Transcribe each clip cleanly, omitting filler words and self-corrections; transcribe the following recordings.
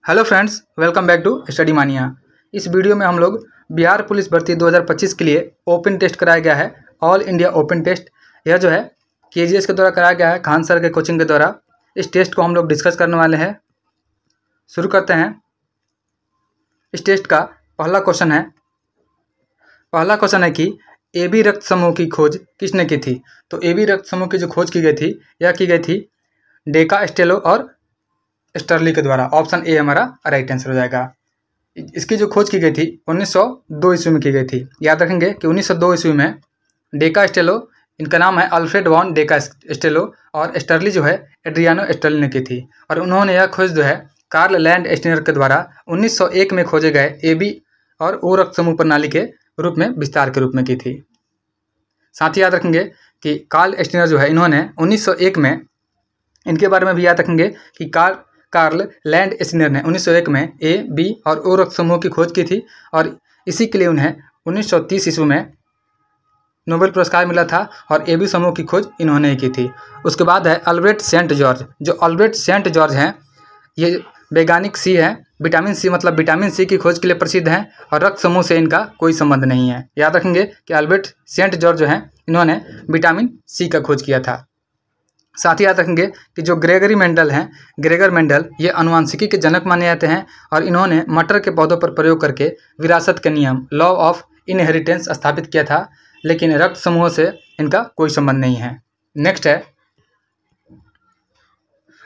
Hello friends, welcome back to Study Mania. इस video में हम लोग बिहार पुलिस भर्ती 2025 के लिए ओपन टेस्ट कराया गया है, ऑल इंडिया ओपन टेस्ट। यह जो है केजीएस के द्वारा कराया गया है, खान सर के कोचिंग के द्वारा। इस टेस्ट को हम लोग डिस्कस करने वाले हैं। शुरू करते हैं। इस टेस्ट का पहला क्वेश्चन है कि ए बी रक्त समूह की खोज किसने की थी। तो ए बी रक्त समूह की जो खोज की गई थी, यह की गई थी डेका, स्टेलो और स्टर्ली के द्वारा। ऑप्शन ए हमारा राइट आंसर हो जाएगा। इसकी जो खोज की गई थी 1902 ईस्वी में की गई थी। याद रखेंगे कि 1902 ईस्वी में डेका स्टेलो, इनका नाम है अल्फ्रेड वॉन डेका स्टेलो, और स्टर्ली जो है एड्रियानो स्टर्ली ने की थी। और उन्होंने यह खोज जो है कार्ल लैंड स्टीनर के द्वारा 1901 में खोजे गए ए बी और ओ रक्त समूह प्रणाली के रूप में विस्तार के रूप में की थी। साथ ही याद रखेंगे कि कार्ल स्टीनर जो है, इन्होंने 1901 में, इनके बारे में भी याद रखेंगे कि कार्ल लैंड स्टीनर ने 1901 में ए बी और ओ रक्त समूह की खोज की थी, और इसी के लिए उन्हें 1930 ईस्वी में नोबेल पुरस्कार मिला था, और ए बी समूह की खोज इन्होंने ही की थी। उसके बाद है अल्बर्ट सेंट जॉर्ज। जो अल्बर्ट सेंट जॉर्ज हैं, ये वैज्ञानिक सी है। विटामिन सी मतलब विटामिन सी की खोज के लिए प्रसिद्ध हैं, और रक्त समूह से इनका कोई संबंध नहीं है। याद रखेंगे कि अल्बर्ट सेंट जॉर्ज जो हैं, इन्होंने विटामिन सी का खोज किया था। साथ ही याद रखेंगे कि जो ग्रेगर मेंडल ये आनुवंशिकी के जनक माने जाते हैं, और इन्होंने मटर के पौधों पर प्रयोग करके विरासत के नियम, लॉ ऑफ इनहेरिटेंस स्थापित किया था, लेकिन रक्त समूह से इनका कोई संबंध नहीं है। नेक्स्ट है,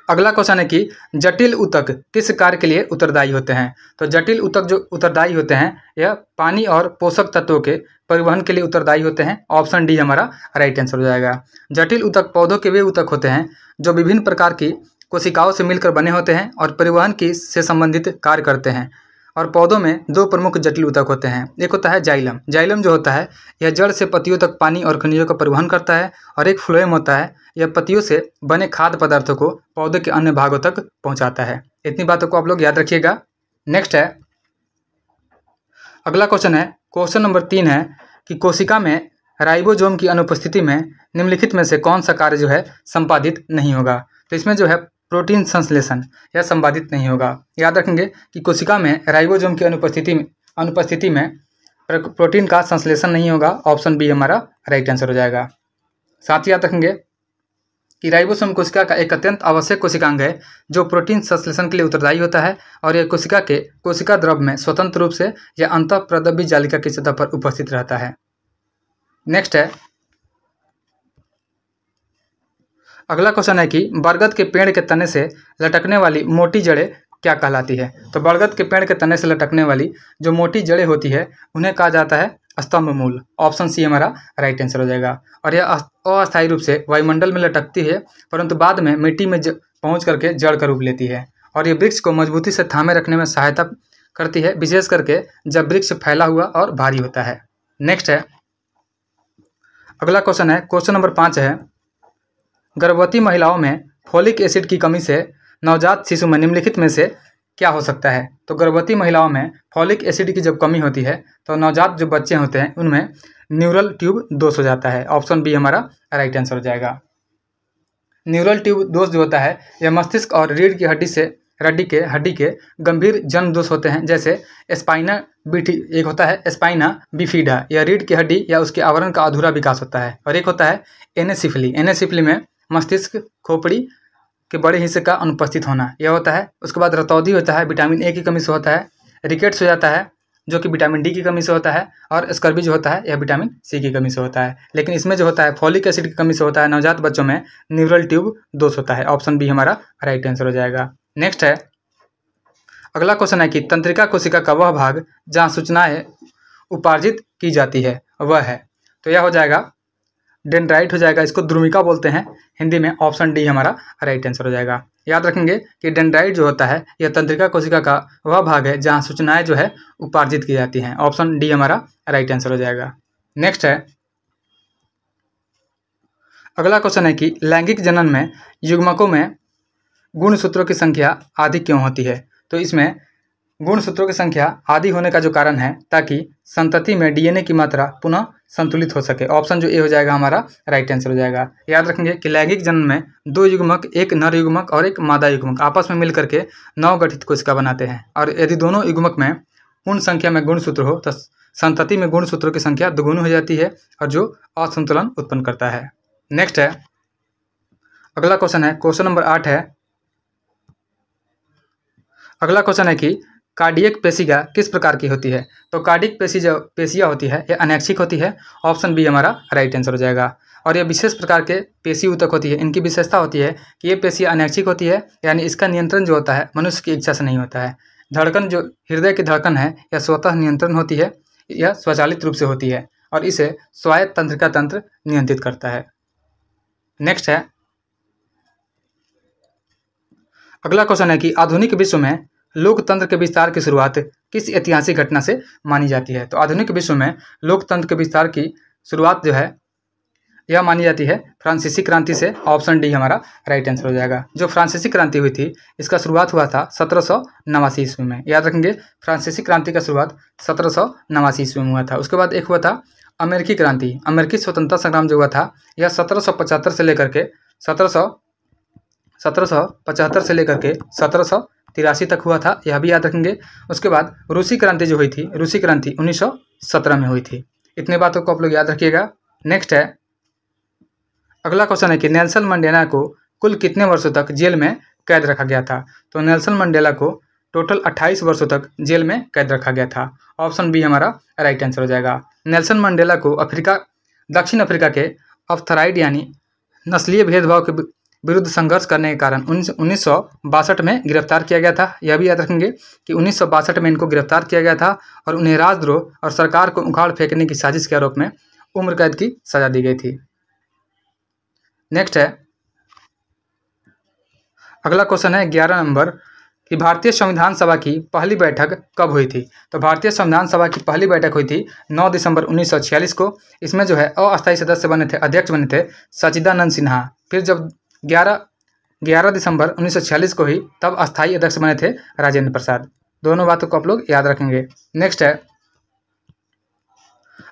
अगला क्वेश्चन है कि जटिल ऊतक किस कार्य के लिए उत्तरदायी होते हैं। तो जटिल ऊतक जो उत्तरदायी होते हैं, यह पानी और पोषक तत्वों के परिवहन के लिए उत्तरदायी होते हैं। ऑप्शन डी हमारा राइट आंसर हो जाएगा। जटिल ऊतक पौधों के वे ऊतक होते हैं जो विभिन्न प्रकार की कोशिकाओं से मिलकर बने होते हैं और परिवहन की से संबंधित कार्य करते हैं। और पौधों में दो प्रमुख जटिल ऊतक होते हैं। एक होता है जाइलम। जाइलम जो होता है, यह जड़ से पत्तियों तक पानी और खनिजों का परिवहन करता है। और एक फ्लोएम होता है, यह पत्तियों से बने खाद्य पदार्थों को पौधे के अन्य भागों तक पहुंचाता है। इतनी बातों को आप लोग याद रखिएगा। नेक्स्ट है, अगला क्वेश्चन है, क्वेश्चन नंबर 3 है कि कोशिका में राइबोसोम की अनुपस्थिति में निम्नलिखित में से कौन सा कार्य जो है संपादित नहीं होगा। तो इसमें जो है प्रोटीन संश्लेषण यह संपादित नहीं होगा। याद रखेंगे कि कोशिका में राइबोसोम की अनुपस्थिति में प्रोटीन का संश्लेषण नहीं होगा। ऑप्शन बी हमारा राइट आंसर हो जाएगा। साथ ही याद रखेंगे कि राइबोसोम कोशिका का एक आवश्यक कोशिकांग है जो प्रोटीन संश्लेषण के लिए उत्तरदायी होता है, और यह कोशिका द्रव में स्वतंत्र रूप से या अंतःप्रदब्य जालिका की सतह पर उपस्थित रहता है। नेक्स्ट है, अगला क्वेश्चन है कि बरगद के पेड़ के तने से लटकने वाली मोटी जड़ें क्या कहलाती है। तो बरगद के पेड़ के तने से लटकने वाली जो मोटी जड़ें होती है, उन्हें कहा जाता है स्तंभ मूल। ऑप्शन सी हमारा राइट आंसर हो जाएगा। और यह अस्थायी रूप से वायुमंडल में लटकती है, परंतु बाद में मिट्टी में पहुंच करके जड़ का रूप लेती है, और ये वृक्ष को मजबूती से थामे रखने में सहायता करती है, विशेष करके जब वृक्ष फैला हुआ और भारी होता है। नेक्स्ट है, अगला क्वेश्चन है, क्वेश्चन नंबर 5 है, गर्भवती महिलाओं में फोलिक एसिड की कमी से नवजात शिशु में निम्नलिखित में से क्या हो सकता है। तो गर्भवती महिलाओं में फॉलिक एसिड की जब कमी होती है, तो नवजात जो बच्चे होते हैं उनमें न्यूरल ट्यूब दोष हो जाता है। ऑप्शन बी हमारा राइट आंसर हो जाएगा। न्यूरल ट्यूब दोष जो होता है, यह मस्तिष्क और रीढ़ की हड्डी के गंभीर जन्म दोष होते हैं, जैसे एक होता है स्पाइना बिफिडा, यह रीढ़ की हड्डी या उसके आवरण का अधूरा विकास होता है। और एक होता है एनेसिफली में मस्तिष्क खोपड़ी के बड़े हिस्से का अनुपस्थित होना, यह होता है। उसके बाद रतौंधी होता है, विटामिन ए की कमी से होता है। रिकेट्स हो जाता है, जो कि विटामिन डी की कमी से होता है। और स्कर्वी जो होता है, यह विटामिन सी की कमी से होता है। लेकिन इसमें जो होता है फॉलिक एसिड की कमी से होता है, नवजात बच्चों में न्यूरल ट्यूब दोष होता है। ऑप्शन बी हमारा राइट आंसर हो जाएगा। नेक्स्ट है, अगला क्वेश्चन है कि तंत्रिका कोशिका का वह भाग जहाँ सूचनाएं उपार्जित की जाती है वह है। तो यह हो जाएगा डेंड्राइट हो जाएगा, इसको ध्रुमिका बोलते हैं हिंदी में। ऑप्शन डी हमारा राइट आंसर हो जाएगा। याद रखेंगे कि डेंड्राइट जो होता है, यह तंत्रिका कोशिका का वह भाग है जहां सूचनाएं जो है उपार्जित की जाती हैं। ऑप्शन डी हमारा राइट आंसर हो जाएगा। नेक्स्ट है, अगला क्वेश्चन है कि लैंगिक जनन में युग्मकों में गुणसूत्रों की संख्या आधी क्यों होती है। तो इसमें गुणसूत्रों की संख्या आधी होने का जो कारण है, ताकि संतति में डीएनए की मात्रा पुनः संतुलित हो सके। ऑप्शन जो ए हो जाएगा हमारा राइट आंसर हो जाएगा। याद रखेंगे कि लैंगिक जन्म में 2 युग्मक, एक नर युग्मक और एक मादा युग्मक आपस में मिलकर के 9 गठित कोशिका बनाते हैं, और यदि दोनों युग्मक में पूर्ण संख्या में गुणसूत्र हो तो संतति में गुणसूत्रों की संख्या दोगुनी हो जाती है, और जो असंतुलन उत्पन्न करता है। नेक्स्ट है, अगला क्वेश्चन है, क्वेश्चन नंबर 8 है। अगला क्वेश्चन है कि कार्डियक पेशिका किस प्रकार की होती है? तो कार्डियक पेशियाँ होती है, यह अनैच्छिक होती है। ऑप्शन बी हमारा राइट आंसर हो जाएगा। और यह विशेष प्रकार के पेशी ऊतक होती है। इनकी विशेषता होती है कि ये पेशियाँ अनैच्छिक होती है, यानी इसका नियंत्रण जो होता है मनुष्य की इच्छा से नहीं होता है। धड़कन, जो हृदय की धड़कन है, यह स्वतः नियंत्रण होती है, यह स्वचालित रूप से होती है, और इसे स्वायत्त तंत्रिका तंत्र नियंत्रित करता है। नेक्स्ट है, अगला क्वेश्चन है कि आधुनिक विश्व में लोकतंत्र के विस्तार की शुरुआत किस ऐतिहासिक घटना से मानी जाती है? तो आधुनिक विश्व में लोकतंत्र के विस्तार की शुरुआत जो है यह मानी जाती है फ्रांसीसी क्रांति से। ऑप्शन डी हमारा राइट आंसर हो जाएगा। जो फ्रांसीसी क्रांति हुई थी, इसका शुरुआत हुआ था 1789 ईस्वी में। याद रखेंगे, फ्रांसीसी क्रांति का शुरुआत 1789 ईस्वी में हुआ था। उसके बाद एक हुआ था अमेरिकी क्रांति, अमेरिकी स्वतंत्रता संग्राम जो हुआ था, यह 1775 से लेकर के 1775 से लेकर के 1783 तक हुआ था, यह भी याद रखेंगे। उसके बाद रूसी क्रांति जो हुई थी, रूसी क्रांति 1917 में हुई थी। इतने बातों को आप लोग याद रखिएगा। नेक्स्ट है, अगला क्वेश्चन है कि नेल्सन मंडेला को कुल कितने वर्षों तक जेल में कैद रखा गया था? तो नेल्सन मंडेला को टोटल 28 वर्षों तक जेल में कैद रखा गया था। ऑप्शन बी हमारा राइट आंसर हो जाएगा। नेल्सन मंडेला को दक्षिण अफ्रीका के अपथराइड यानी नस्लीय भेदभाव के विरुद्ध संघर्ष करने के कारण 1962 में गिरफ्तार किया गया था। यह भी याद रखेंगे कि 1962 में इनको गिरफ्तार किया गया था, और उन्हें राजद्रोह और सरकार को उखाड़ फेंकने की साजिश के आरोप में उम्र कैद की सजा दी गई थी। नेक्स्ट है, अगला क्वेश्चन है 11 नंबर कि भारतीय संविधान सभा की पहली बैठक कब हुई थी? तो भारतीय संविधान सभा की पहली बैठक हुई थी 9 दिसंबर 1946 को। इसमें जो है अस्थायी सदस्य बने थे, अध्यक्ष बने थे सच्चिदानंद सिन्हा। फिर जब 11 दिसंबर 1946 को ही तब अस्थायी अध्यक्ष बने थे राजेंद्र प्रसाद। दोनों बातों को आप लोग याद रखेंगे। नेक्स्ट है,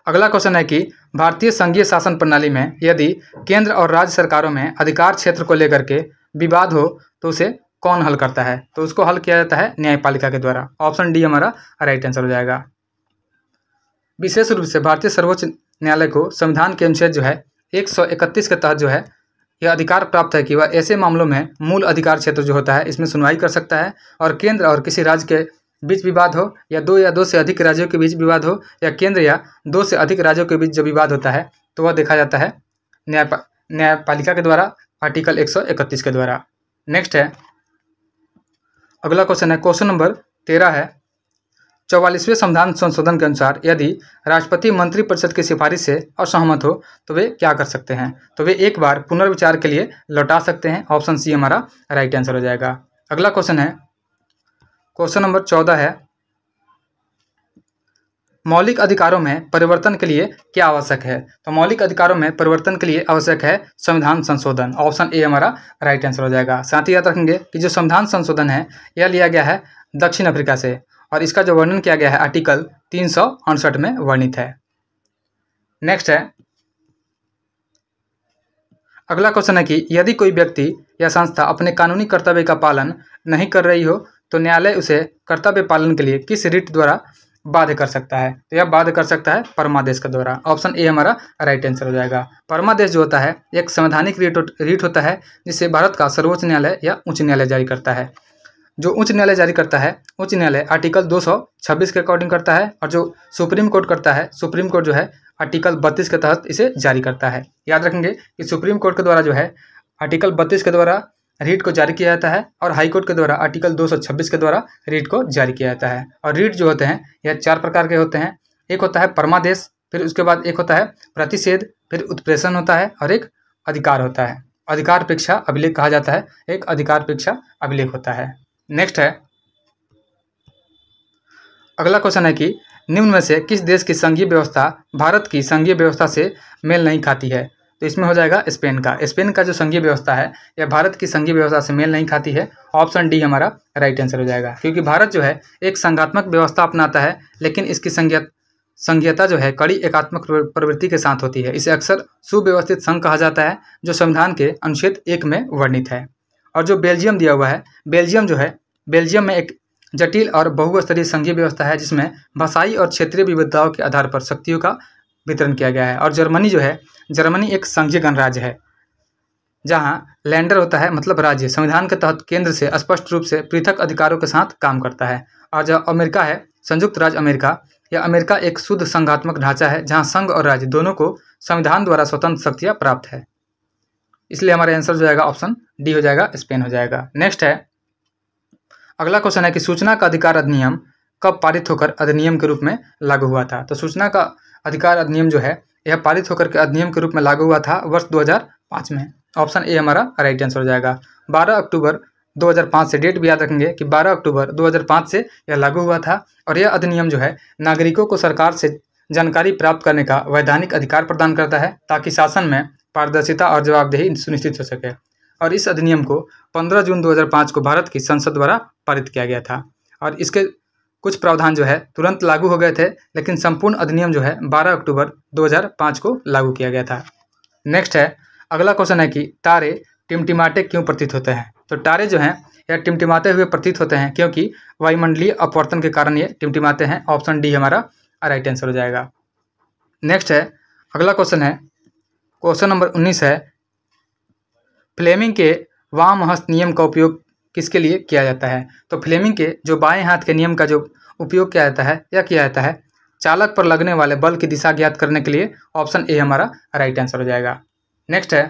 अगला क्वेश्चन है कि भारतीय संघीय शासन प्रणाली में यदि केंद्र और राज्य सरकारों में अधिकार क्षेत्र को लेकर के विवाद हो तो उसे कौन हल करता है? तो उसको हल किया जाता है न्यायपालिका के द्वारा। ऑप्शन डी हमारा राइट आंसर हो जाएगा। विशेष रूप से भारतीय सर्वोच्च न्यायालय को संविधान के अनुच्छेद जो है 131 के तहत जो है यह अधिकार प्राप्त है कि वह ऐसे मामलों में मूल अधिकार क्षेत्र जो होता है इसमें सुनवाई कर सकता है, और केंद्र और किसी राज्य के बीच विवाद हो, या दो से अधिक राज्यों के बीच विवाद हो, या केंद्र या 2 से अधिक राज्यों के बीच जो विवाद होता है तो वह देखा जाता है न्यायपालिका के द्वारा, आर्टिकल 131 के द्वारा। नेक्स्ट है, अगला क्वेश्चन है, क्वेश्चन नंबर 13 है। 44वें संविधान संशोधन के अनुसार यदि राष्ट्रपति मंत्रिपरिषद की सिफारिश से असहमत हो तो वे क्या कर सकते हैं? तो वे एक बार पुनर्विचार के लिए लौटा सकते हैं। ऑप्शन सी हमारा राइट आंसर हो जाएगा। अगला क्वेश्चन है, क्वेश्चन नंबर 14 है। मौलिक अधिकारों में परिवर्तन के लिए क्या आवश्यक है? तो मौलिक अधिकारों में परिवर्तन के लिए आवश्यक है संविधान संशोधन। ऑप्शन ए हमारा राइट आंसर हो जाएगा। साथ ही याद रखेंगे कि जो संविधान संशोधन है यह लिया गया है दक्षिण अफ्रीका से, और इसका जो वर्णन किया गया है आर्टिकल 368 में वर्णित है। नेक्स्ट है, अगला क्वेश्चन है कि यदि कोई व्यक्ति या संस्था अपने कानूनी कर्तव्य का पालन नहीं कर रही हो तो न्यायालय उसे कर्तव्य पालन के लिए किस रिट द्वारा बाध्य कर सकता है? तो यह बाध्य कर सकता है परमादेश के द्वारा। ऑप्शन ए हमारा राइट आंसर हो जाएगा। परमादेश जो होता है एक संवैधानिक रिट होता है जिसे भारत का सर्वोच्च न्यायालय या उच्च न्यायालय जारी करता है। जो उच्च न्यायालय जारी करता है, उच्च न्यायालय आर्टिकल 226 के अकॉर्डिंग करता है, और जो सुप्रीम कोर्ट करता है, सुप्रीम कोर्ट जो है आर्टिकल 32 के तहत इसे जारी करता है। याद रखेंगे कि सुप्रीम कोर्ट के द्वारा जो है आर्टिकल 32 के द्वारा रीट को जारी किया जाता है, और हाई कोर्ट के द्वारा आर्टिकल 226 के द्वारा रीट को जारी किया जाता है। और रीट जो होते हैं यह 4 प्रकार के होते हैं। एक होता है परमादेश, फिर उसके बाद एक होता है प्रतिषेध, फिर उत्प्रेषण होता है, और एक अधिकार होता है। अधिकार पेक्षा अभिलेख कहा जाता है, एक अधिकार पेक्षा अभिलेख होता है। नेक्स्ट है, अगला क्वेश्चन है कि निम्न में से किस देश की संघीय व्यवस्था भारत की संघीय व्यवस्था से मेल नहीं खाती है? तो इसमें हो जाएगा स्पेन का। स्पेन का जो संघीय व्यवस्था है यह भारत की संघीय व्यवस्था से मेल नहीं खाती है। ऑप्शन डी हमारा राइट आंसर हो जाएगा, क्योंकि भारत जो है एक संघात्मक व्यवस्था अपनाता है, लेकिन इसकी संघीयता जो है कड़ी एकात्मक प्रवृत्ति के साथ होती है। इसे अक्सर सुव्यवस्थित संघ कहा जाता है, जो संविधान के अनुच्छेद 1 में वर्णित है। और जो बेल्जियम दिया हुआ है, बेल्जियम जो है, बेल्जियम में एक जटिल और बहुस्तरीय संघीय व्यवस्था है, जिसमें भाषाई और क्षेत्रीय विविधताओं के आधार पर शक्तियों का वितरण किया गया है। और जर्मनी जो है, जर्मनी एक संघीय गणराज्य है, जहाँ लैंडर होता है मतलब राज्य, संविधान के तहत केंद्र से स्पष्ट रूप से पृथक अधिकारों के साथ काम करता है। और जो अमेरिका है, संयुक्त राज्य अमेरिका, यह अमेरिका एक शुद्ध संघात्मक ढांचा है, जहाँ संघ और राज्य दोनों को संविधान द्वारा स्वतंत्र शक्तियाँ प्राप्त है। इसलिए हमारा आंसर जो जाएगा ऑप्शन डी हो जाएगा, स्पेन हो जाएगा। नेक्स्ट है, अगला क्वेश्चन है कि सूचना का अधिकार अधिनियम कब पारित होकर अधिनियम के रूप में लागू हुआ था। तो सूचना का अधिकार अधिनियम जो है, यह पारित होकर के अधिनियम के रूप में लागू हुआ था वर्ष 2005 में। ऑप्शन ए हमारा राइट आंसर हो जाएगा। 12 अक्टूबर 2005 से, डेट भी याद रखेंगे कि 12 अक्टूबर 2005 से यह लागू हुआ था। और यह अधिनियम जो है नागरिकों को सरकार से जानकारी प्राप्त करने का वैधानिक अधिकार प्रदान करता है, ताकि शासन में पारदर्शिता और जवाबदेही सुनिश्चित हो सके। और इस अधिनियम को 15 जून 2005 को भारत की संसद द्वारा पारित किया गया था। और इसके कुछ प्रावधान जो है तुरंत लागू हो गए थे, लेकिन संपूर्ण अधिनियम जो है 12 अक्टूबर 2005 को लागू किया गया था। नेक्स्ट है, अगला क्वेश्चन है कि तारे टिमटिमाते क्यों प्रतीत होते हैं। तो तारे जो हैं यह टिमटिमाते हुए प्रतीत होते हैं क्योंकि वायुमंडलीय अपवर्तन के कारण ये टिमटिमाते हैं। ऑप्शन डी हमारा राइट आंसर हो जाएगा। नेक्स्ट है, अगला क्वेश्चन है, क्वेश्चन नंबर 19 है, फ्लेमिंग के वाम हस्त नियम का उपयोग किसके लिए किया जाता है। तो फ्लेमिंग के जो बाएं हाथ के नियम का जो उपयोग किया जाता है, यह किया जाता है चालक पर लगने वाले बल की दिशा ज्ञात करने के लिए। ऑप्शन ए हमारा राइट आंसर हो जाएगा। नेक्स्ट है,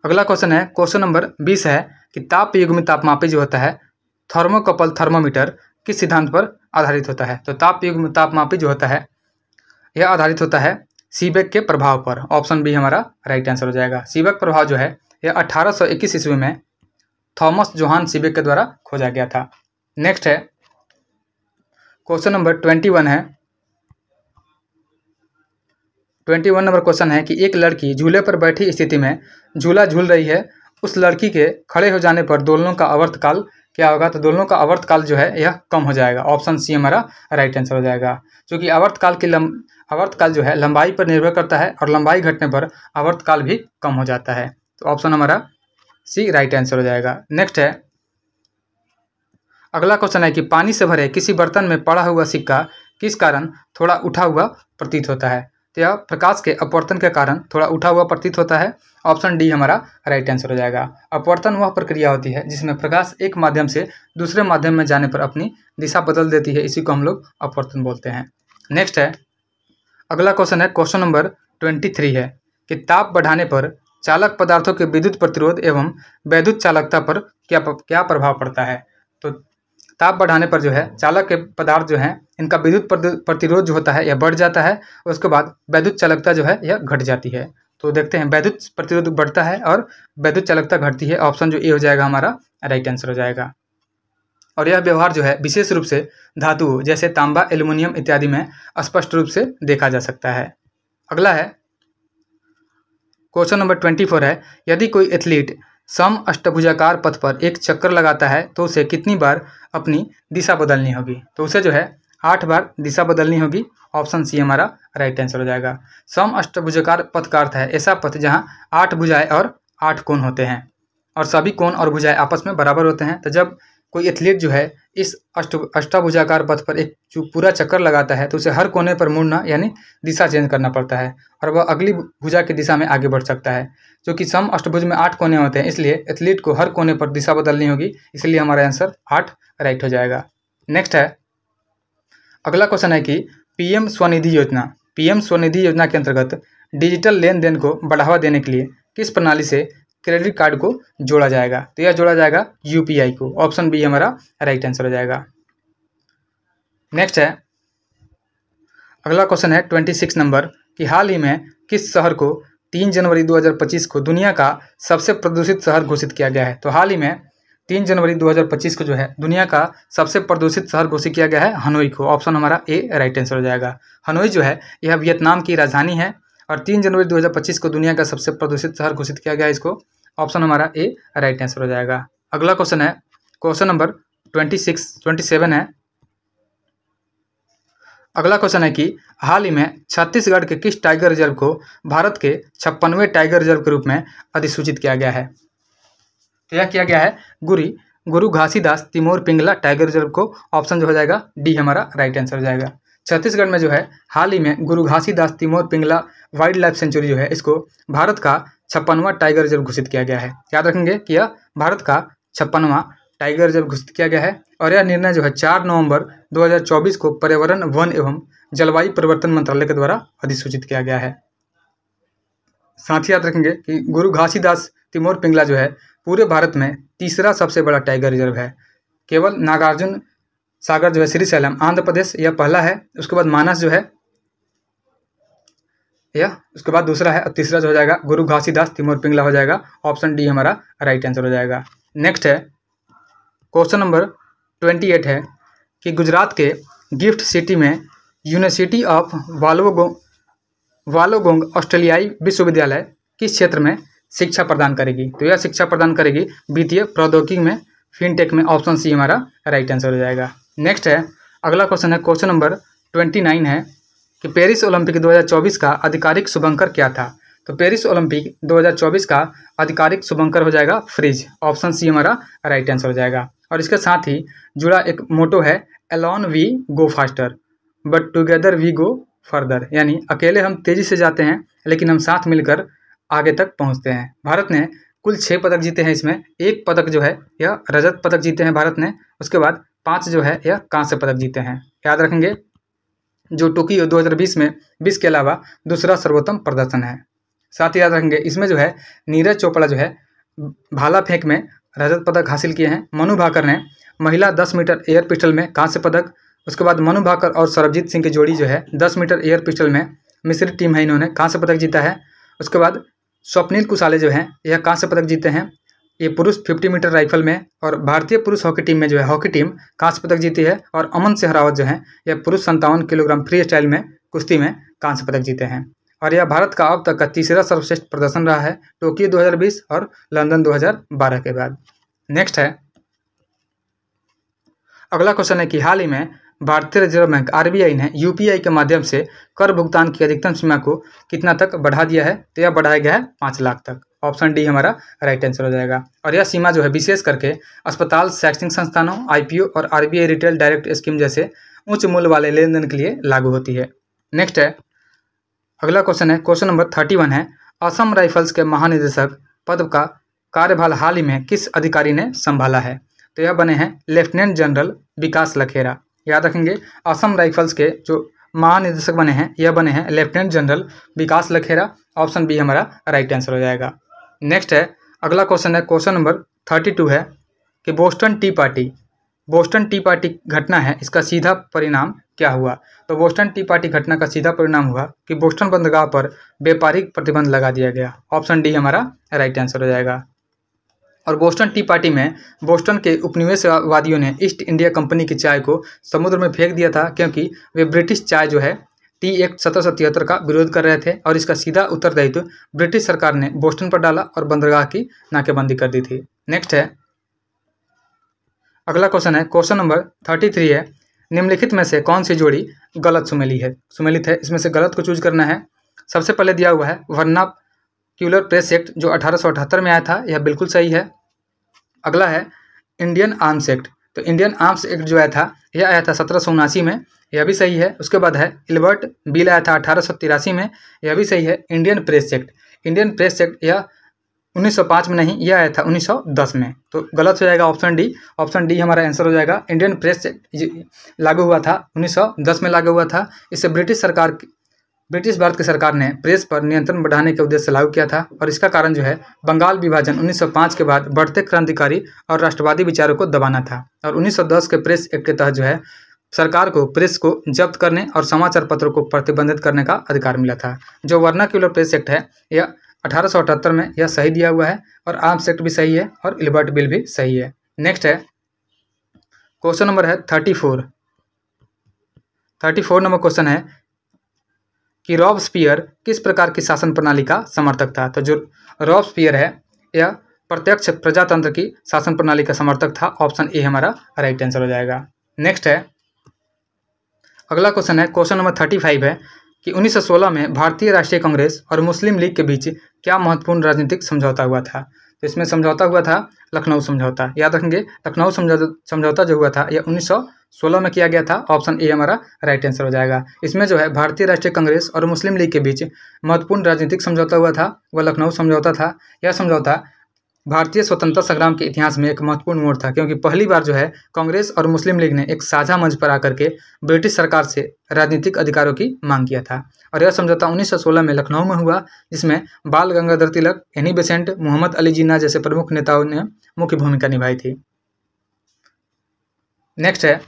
अगला क्वेश्चन है, क्वेश्चन नंबर 20 है कि तापयुग्मी तापमापी जो होता है, थर्मोकपल थर्मोमीटर, किस सिद्धांत पर आधारित होता है। तो तापयुग्मी तापमापी जो होता है, यह आधारित होता है सीबेक के प्रभाव पर। ऑप्शन बी हमारा राइट आंसर हो जाएगा। सीबेक प्रभाव जो है यह 1821 ईस्वी में थॉमस जोहान सीबेक के द्वारा खोजा गया था। नेक्स्ट है, क्वेश्चन नंबर 21 है। 21 नंबर क्वेश्चन है कि एक लड़की झूले पर बैठी स्थिति में झूला झूल रही है, उस लड़की के खड़े हो जाने पर दोलनों का आवर्तकाल क्या होगा। तो दोलनों का आवर्तकाल जो है यह कम हो जाएगा। ऑप्शन सी हमारा राइट आंसर हो जाएगा, क्योंकि आवर्तकाल जो है लंबाई पर निर्भर करता है, और लंबाई घटने पर आवर्तकाल भी कम हो जाता है। तो ऑप्शन हमारा सी राइट आंसर हो जाएगा। नेक्स्ट है, अगला क्वेश्चन है कि पानी से भरे किसी बर्तन में पड़ा हुआ सिक्का किस कारण थोड़ा उठा हुआ प्रतीत होता है। तो यह प्रकाश के अपवर्तन के कारण थोड़ा उठा हुआ प्रतीत होता है। ऑप्शन डी हमारा राइट आंसर हो जाएगा। अपवर्तन वह प्रक्रिया होती है जिसमें प्रकाश एक माध्यम से दूसरे माध्यम में जाने पर अपनी दिशा बदल देती है, इसी को हम लोग अपवर्तन बोलते हैं। नेक्स्ट है, अगला क्वेश्चन है, क्वेश्चन नंबर 23 है कि ताप बढ़ाने पर चालक पदार्थों के विद्युत प्रतिरोध एवं वैद्युत चालकता पर क्या प्रभाव पड़ता है। तो ताप बढ़ाने पर जो है चालक के पदार्थ जो हैं इनका विद्युत प्रतिरोध जो होता है यह बढ़ जाता है, उसके बाद वैद्युत चालकता जो है यह घट जाती है। तो देखते हैं, वैद्युत प्रतिरोध बढ़ता है और वैद्युत चालकता घटती है। ऑप्शन जो ए हो जाएगा हमारा राइट आंसर हो जाएगा। और यह व्यवहार जो है विशेष रूप से धातु जैसे तांबा, एल्युमिनियम इत्यादि में स्पष्ट रूप से देखा जा सकता है। अगला है, क्वेश्चन नंबर 24 है, यदि कोई एथलीट सम अष्टभुजाकार पथ पर एक चक्कर लगाता है तो उसे कितनी बार अपनी दिशा बदलनी होगी। तो उसे जो है 8 बार दिशा बदलनी होगी। ऑप्शन सी हमारा राइट आंसर हो जाएगा। सम अष्टभुजाकार पथ का अर्थ है ऐसा पथ जहां 8 भुजाएं और 8 कोण होते हैं, और सभी कोण और भुजाएं आपस में बराबर होते हैं। तो जब कोई एथलीट जो है इस अष्टभुजाकार पथ पर एक पूरा चक्कर लगाता है तो उसे हर कोने पर मुड़ना यानी दिशा चेंज करना पड़ता है, और वह अगली भुजा की दिशा में आगे बढ़ सकता है। क्योंकि सम अष्टभुज में 8 कोने होते हैं, इसलिए एथलीट को हर कोने पर दिशा बदलनी होगी, इसलिए हमारा आंसर 8 राइट हो जाएगा। नेक्स्ट है, अगला क्वेश्चन है कि पीएम स्वनिधि योजना के अंतर्गत डिजिटल लेन देन को बढ़ावा देने के लिए किस प्रणाली से क्रेडिट कार्ड को जोड़ा जाएगा। तो यह जोड़ा जाएगा यूपीआई को। ऑप्शन बी हमारा राइट आंसर हो जाएगा। नेक्स्ट है, अगला क्वेश्चन है 26 नंबर कि हाल ही में किस शहर को 3 जनवरी 2025 को दुनिया का सबसे प्रदूषित शहर घोषित किया गया है। तो हाल ही में 3 जनवरी 2025 को जो है दुनिया का सबसे प्रदूषित शहर घोषित किया गया है हनोई को। ऑप्शन हमारा ए राइट आंसर हो जाएगा। हनोई जो है यह वियतनाम की राजधानी है, और 3 जनवरी 2025 को दुनिया का सबसे प्रदूषित शहर घोषित किया गया है इसको। ऑप्शन हमारा ए राइट आंसर हो जाएगा। अगला क्वेश्चन है, क्वेश्चन नंबर 27 है। अगला क्वेश्चन है कि हाल ही में छत्तीसगढ़ के किस टाइगर रिजर्व को भारत के 56वें टाइगर रिजर्व के रूप में अधिसूचित किया गया है? तो यह किया गया है गुरु घासीदास तिमोर पिंगला टाइगर रिजर्व को। ऑप्शन जो हो जाएगा डी हमारा राइट आंसर हो जाएगा। छत्तीसगढ़ में जो है हाल ही में Guru Ghasidas Timor Pingla wildlife sanctuary जो है इसको भारत का 56वां टाइगर रिजर्व घोषित किया गया है। याद रखेंगे कि यह भारत का 56वां टाइगर रिजर्व घोषित किया गया है और यह निर्णय जो है 4 नवंबर 2024 को पर्यावरण, वन एवं जलवायु परिवर्तन मंत्रालय के द्वारा अधिसूचित किया गया है। साथ ही याद रखेंगे कि गुरु घासीदास तिमोर पिंगला जो है पूरे भारत में तीसरा सबसे बड़ा टाइगर रिजर्व है। केवल नागार्जुन सागर जो है श्रीशैलम आंध्र प्रदेश यह पहला है, उसके बाद मानस जो है यह, उसके बाद दूसरा है और तीसरा जो हो जाएगा गुरु घासीदास तिमोर पिंगला हो जाएगा। ऑप्शन डी हमारा राइट आंसर हो जाएगा। नेक्स्ट है क्वेश्चन नंबर 28 है कि गुजरात के गिफ्ट सिटी में यूनिवर्सिटी ऑफ वालोगोंग ऑस्ट्रेलियाई विश्वविद्यालय किस क्षेत्र में शिक्षा प्रदान करेगी? तो यह शिक्षा प्रदान करेगी वित्तीय प्रौद्योगिकी में, फिनटेक में। ऑप्शन सी हमारा राइट आंसर हो जाएगा। नेक्स्ट है अगला क्वेश्चन है क्वेश्चन नंबर 29 है कि पेरिस ओलंपिक 2024 का आधिकारिक शुभंकर क्या था? तो पेरिस ओलंपिक 2024 का आधिकारिक शुभंकर हो जाएगा फ्रीज। ऑप्शन सी हमारा राइट आंसर हो जाएगा। और इसके साथ ही जुड़ा एक मोटो है alone we go faster but together we go further, यानी अकेले हम तेजी से जाते हैं लेकिन हम साथ मिलकर आगे तक पहुंचते हैं। भारत ने कुल 6 पदक जीते हैं, इसमें 1 पदक जो है यह रजत पदक जीते हैं भारत ने, उसके बाद 5 जो है यह कांस्य पदक जीते हैं। याद रखेंगे जो टोक्यो 2020 में 20 के अलावा दूसरा सर्वोत्तम प्रदर्शन है। साथ ही याद रखेंगे इसमें जो है नीरज चोपड़ा जो है भाला फेंक में रजत पदक हासिल किए हैं। मनु भाकर ने महिला 10 मीटर एयर पिस्टल में कांस्य पदक, उसके बाद मनु भाकर और सरबजीत सिंह की जोड़ी जो है 10 मीटर एयर पिस्टल में मिश्रित टीम है, इन्होंने कांस्य पदक जीता है। उसके बाद स्वप्निल कुसाले जो हैं यह कांस्य पदक जीते हैं, ये पुरुष 50 मीटर राइफल में। और भारतीय पुरुष हॉकी टीम में जो है हॉकी टीम कांस्य पदक जीती है। और अमन सहरावत जो है यह पुरुष 57 किलोग्राम फ्री स्टाइल में कुश्ती में कांस्य पदक जीते हैं। और यह भारत का अब तक का तीसरा सर्वश्रेष्ठ प्रदर्शन रहा है टोक्यो 2020 और लंदन 2012 के बाद। नेक्स्ट है अगला क्वेश्चन है कि हाल ही में भारतीय रिजर्व बैंक आरबीआई ने यूपीआई के माध्यम से कर भुगतान की अधिकतम सीमा को कितना तक बढ़ा दिया है? तो यह बढ़ाया गया है 5 लाख तक। ऑप्शन डी हमारा राइट आंसर हो जाएगा। और यह सीमा जो है विशेष करके अस्पताल, शैक्षणिक संस्थानों, आईपीओ और आरबीआई रिटेल डायरेक्ट स्कीम जैसे उच्च मूल्य वाले लेन देन के लिए लागू होती है। नेक्स्ट है अगला क्वेश्चन है क्वेश्चन नंबर 31 है असम राइफल्स के महानिदेशक पद का कार्यभार हाल ही में किस अधिकारी ने संभाला है? तो यह बने हैं लेफ्टिनेंट जनरल विकास लखेरा। याद रखेंगे असम राइफल्स के जो महानिदेशक बने हैं यह बने हैं लेफ्टिनेंट जनरल विकास लखेरा। ऑप्शन बी हमारा राइट आंसर हो जाएगा। नेक्स्ट है अगला क्वेश्चन है क्वेश्चन नंबर 32 है कि बोस्टन टी पार्टी घटना है, इसका सीधा परिणाम क्या हुआ? तो बोस्टन टी पार्टी घटना का सीधा परिणाम हुआ कि बोस्टन बंदरगाह पर व्यापारिक प्रतिबंध लगा दिया गया। ऑप्शन डी हमारा राइट आंसर हो जाएगा। और बोस्टन टी पार्टी में बोस्टन के उपनिवेशवादियों ने ईस्ट इंडिया कंपनी की चाय को समुद्र में फेंक दिया था क्योंकि वे ब्रिटिश चाय जो है टी एक्ट 1773 का विरोध कर रहे थे और इसका सीधा उत्तरदायित्व ब्रिटिश सरकार ने बोस्टन पर डाला और बंदरगाह की नाकेबंदी कर दी थी। नेक्स्ट है अगला क्वेश्चन है क्वेश्चन नंबर 33 है निम्नलिखित में से कौन सी जोड़ी गलत सुमेलित है? इसमें से गलत को चूज करना है। सबसे पहले दिया हुआ है वर्नाक्यूलर प्रेस एक्ट जो 1878 में आया था, यह बिल्कुल सही है। अगला है इंडियन आर्म्स एक्ट, तो इंडियन आर्म्स एक्ट जो आया था यह आया था 1779 में, यह भी सही है। उसके बाद है इल्बर्ट बिल आया था 1883 में, यह भी सही है। इंडियन प्रेस एक्ट यह 1905 में नहीं, यह आया था 1910 में, तो गलत हो जाएगा ऑप्शन डी हमारा आंसर हो जाएगा। इंडियन प्रेस एक्ट लागू हुआ था 1910 में लागू हुआ था। इससे ब्रिटिश भारत की सरकार ने प्रेस पर नियंत्रण बढ़ाने के उद्देश्य से लागू किया था और इसका कारण जो है बंगाल विभाजन 1905 के बाद बढ़ते क्रांतिकारी और राष्ट्रवादी विचारों को दबाना था। और 1910 के प्रेस एक्ट के तहत जो है सरकार को प्रेस को जब्त करने और समाचार पत्रों को प्रतिबंधित करने का अधिकार मिला था। जो वर्नाक्यूलर प्रेस एक्ट है यह 1878 में यह सही दिया हुआ है और आर्म्स एक्ट भी सही है और इल्बर्ट बिल भी सही है। नेक्स्ट है क्वेश्चन नंबर है 34 नंबर क्वेश्चन है कि रॉबस्पियर किस प्रकार की शासन प्रणाली का समर्थक था? तो जो रॉबस्पियर है यह प्रत्यक्ष प्रजातंत्र की शासन प्रणाली का समर्थक था। ऑप्शन ए हमारा राइट आंसर हो जाएगा। नेक्स्ट है अगला क्वेश्चन है, क्वेश्चन नंबर 35 है कि 1916 में भारतीय राष्ट्रीय कांग्रेस और मुस्लिम लीग के बीच क्या महत्वपूर्ण राजनीतिक समझौता हुआ था। तो इसमें समझौता हुआ था लखनऊ समझौता। याद रखेंगे, लखनऊ समझौता जो हुआ था यह 1916 में किया गया था। ऑप्शन ए हमारा राइट आंसर हो जाएगा। इसमें जो है भारतीय राष्ट्रीय कांग्रेस और मुस्लिम लीग के बीच महत्वपूर्ण राजनीतिक समझौता हुआ था, वह लखनऊ समझौता था। यह समझौता भारतीय स्वतंत्रता संग्राम के इतिहास में एक महत्वपूर्ण मोड़ था, क्योंकि पहली बार जो है कांग्रेस और मुस्लिम लीग ने एक साझा मंच पर आकर के ब्रिटिश सरकार से राजनीतिक अधिकारों की मांग किया था। और यह समझौता 1916 में लखनऊ में हुआ, जिसमें बाल गंगाधर तिलक, एनी बेसेंट, मोहम्मद अली जिन्ना जैसे प्रमुख नेताओं ने मुख्य भूमिका निभाई थी। नेक्स्ट है,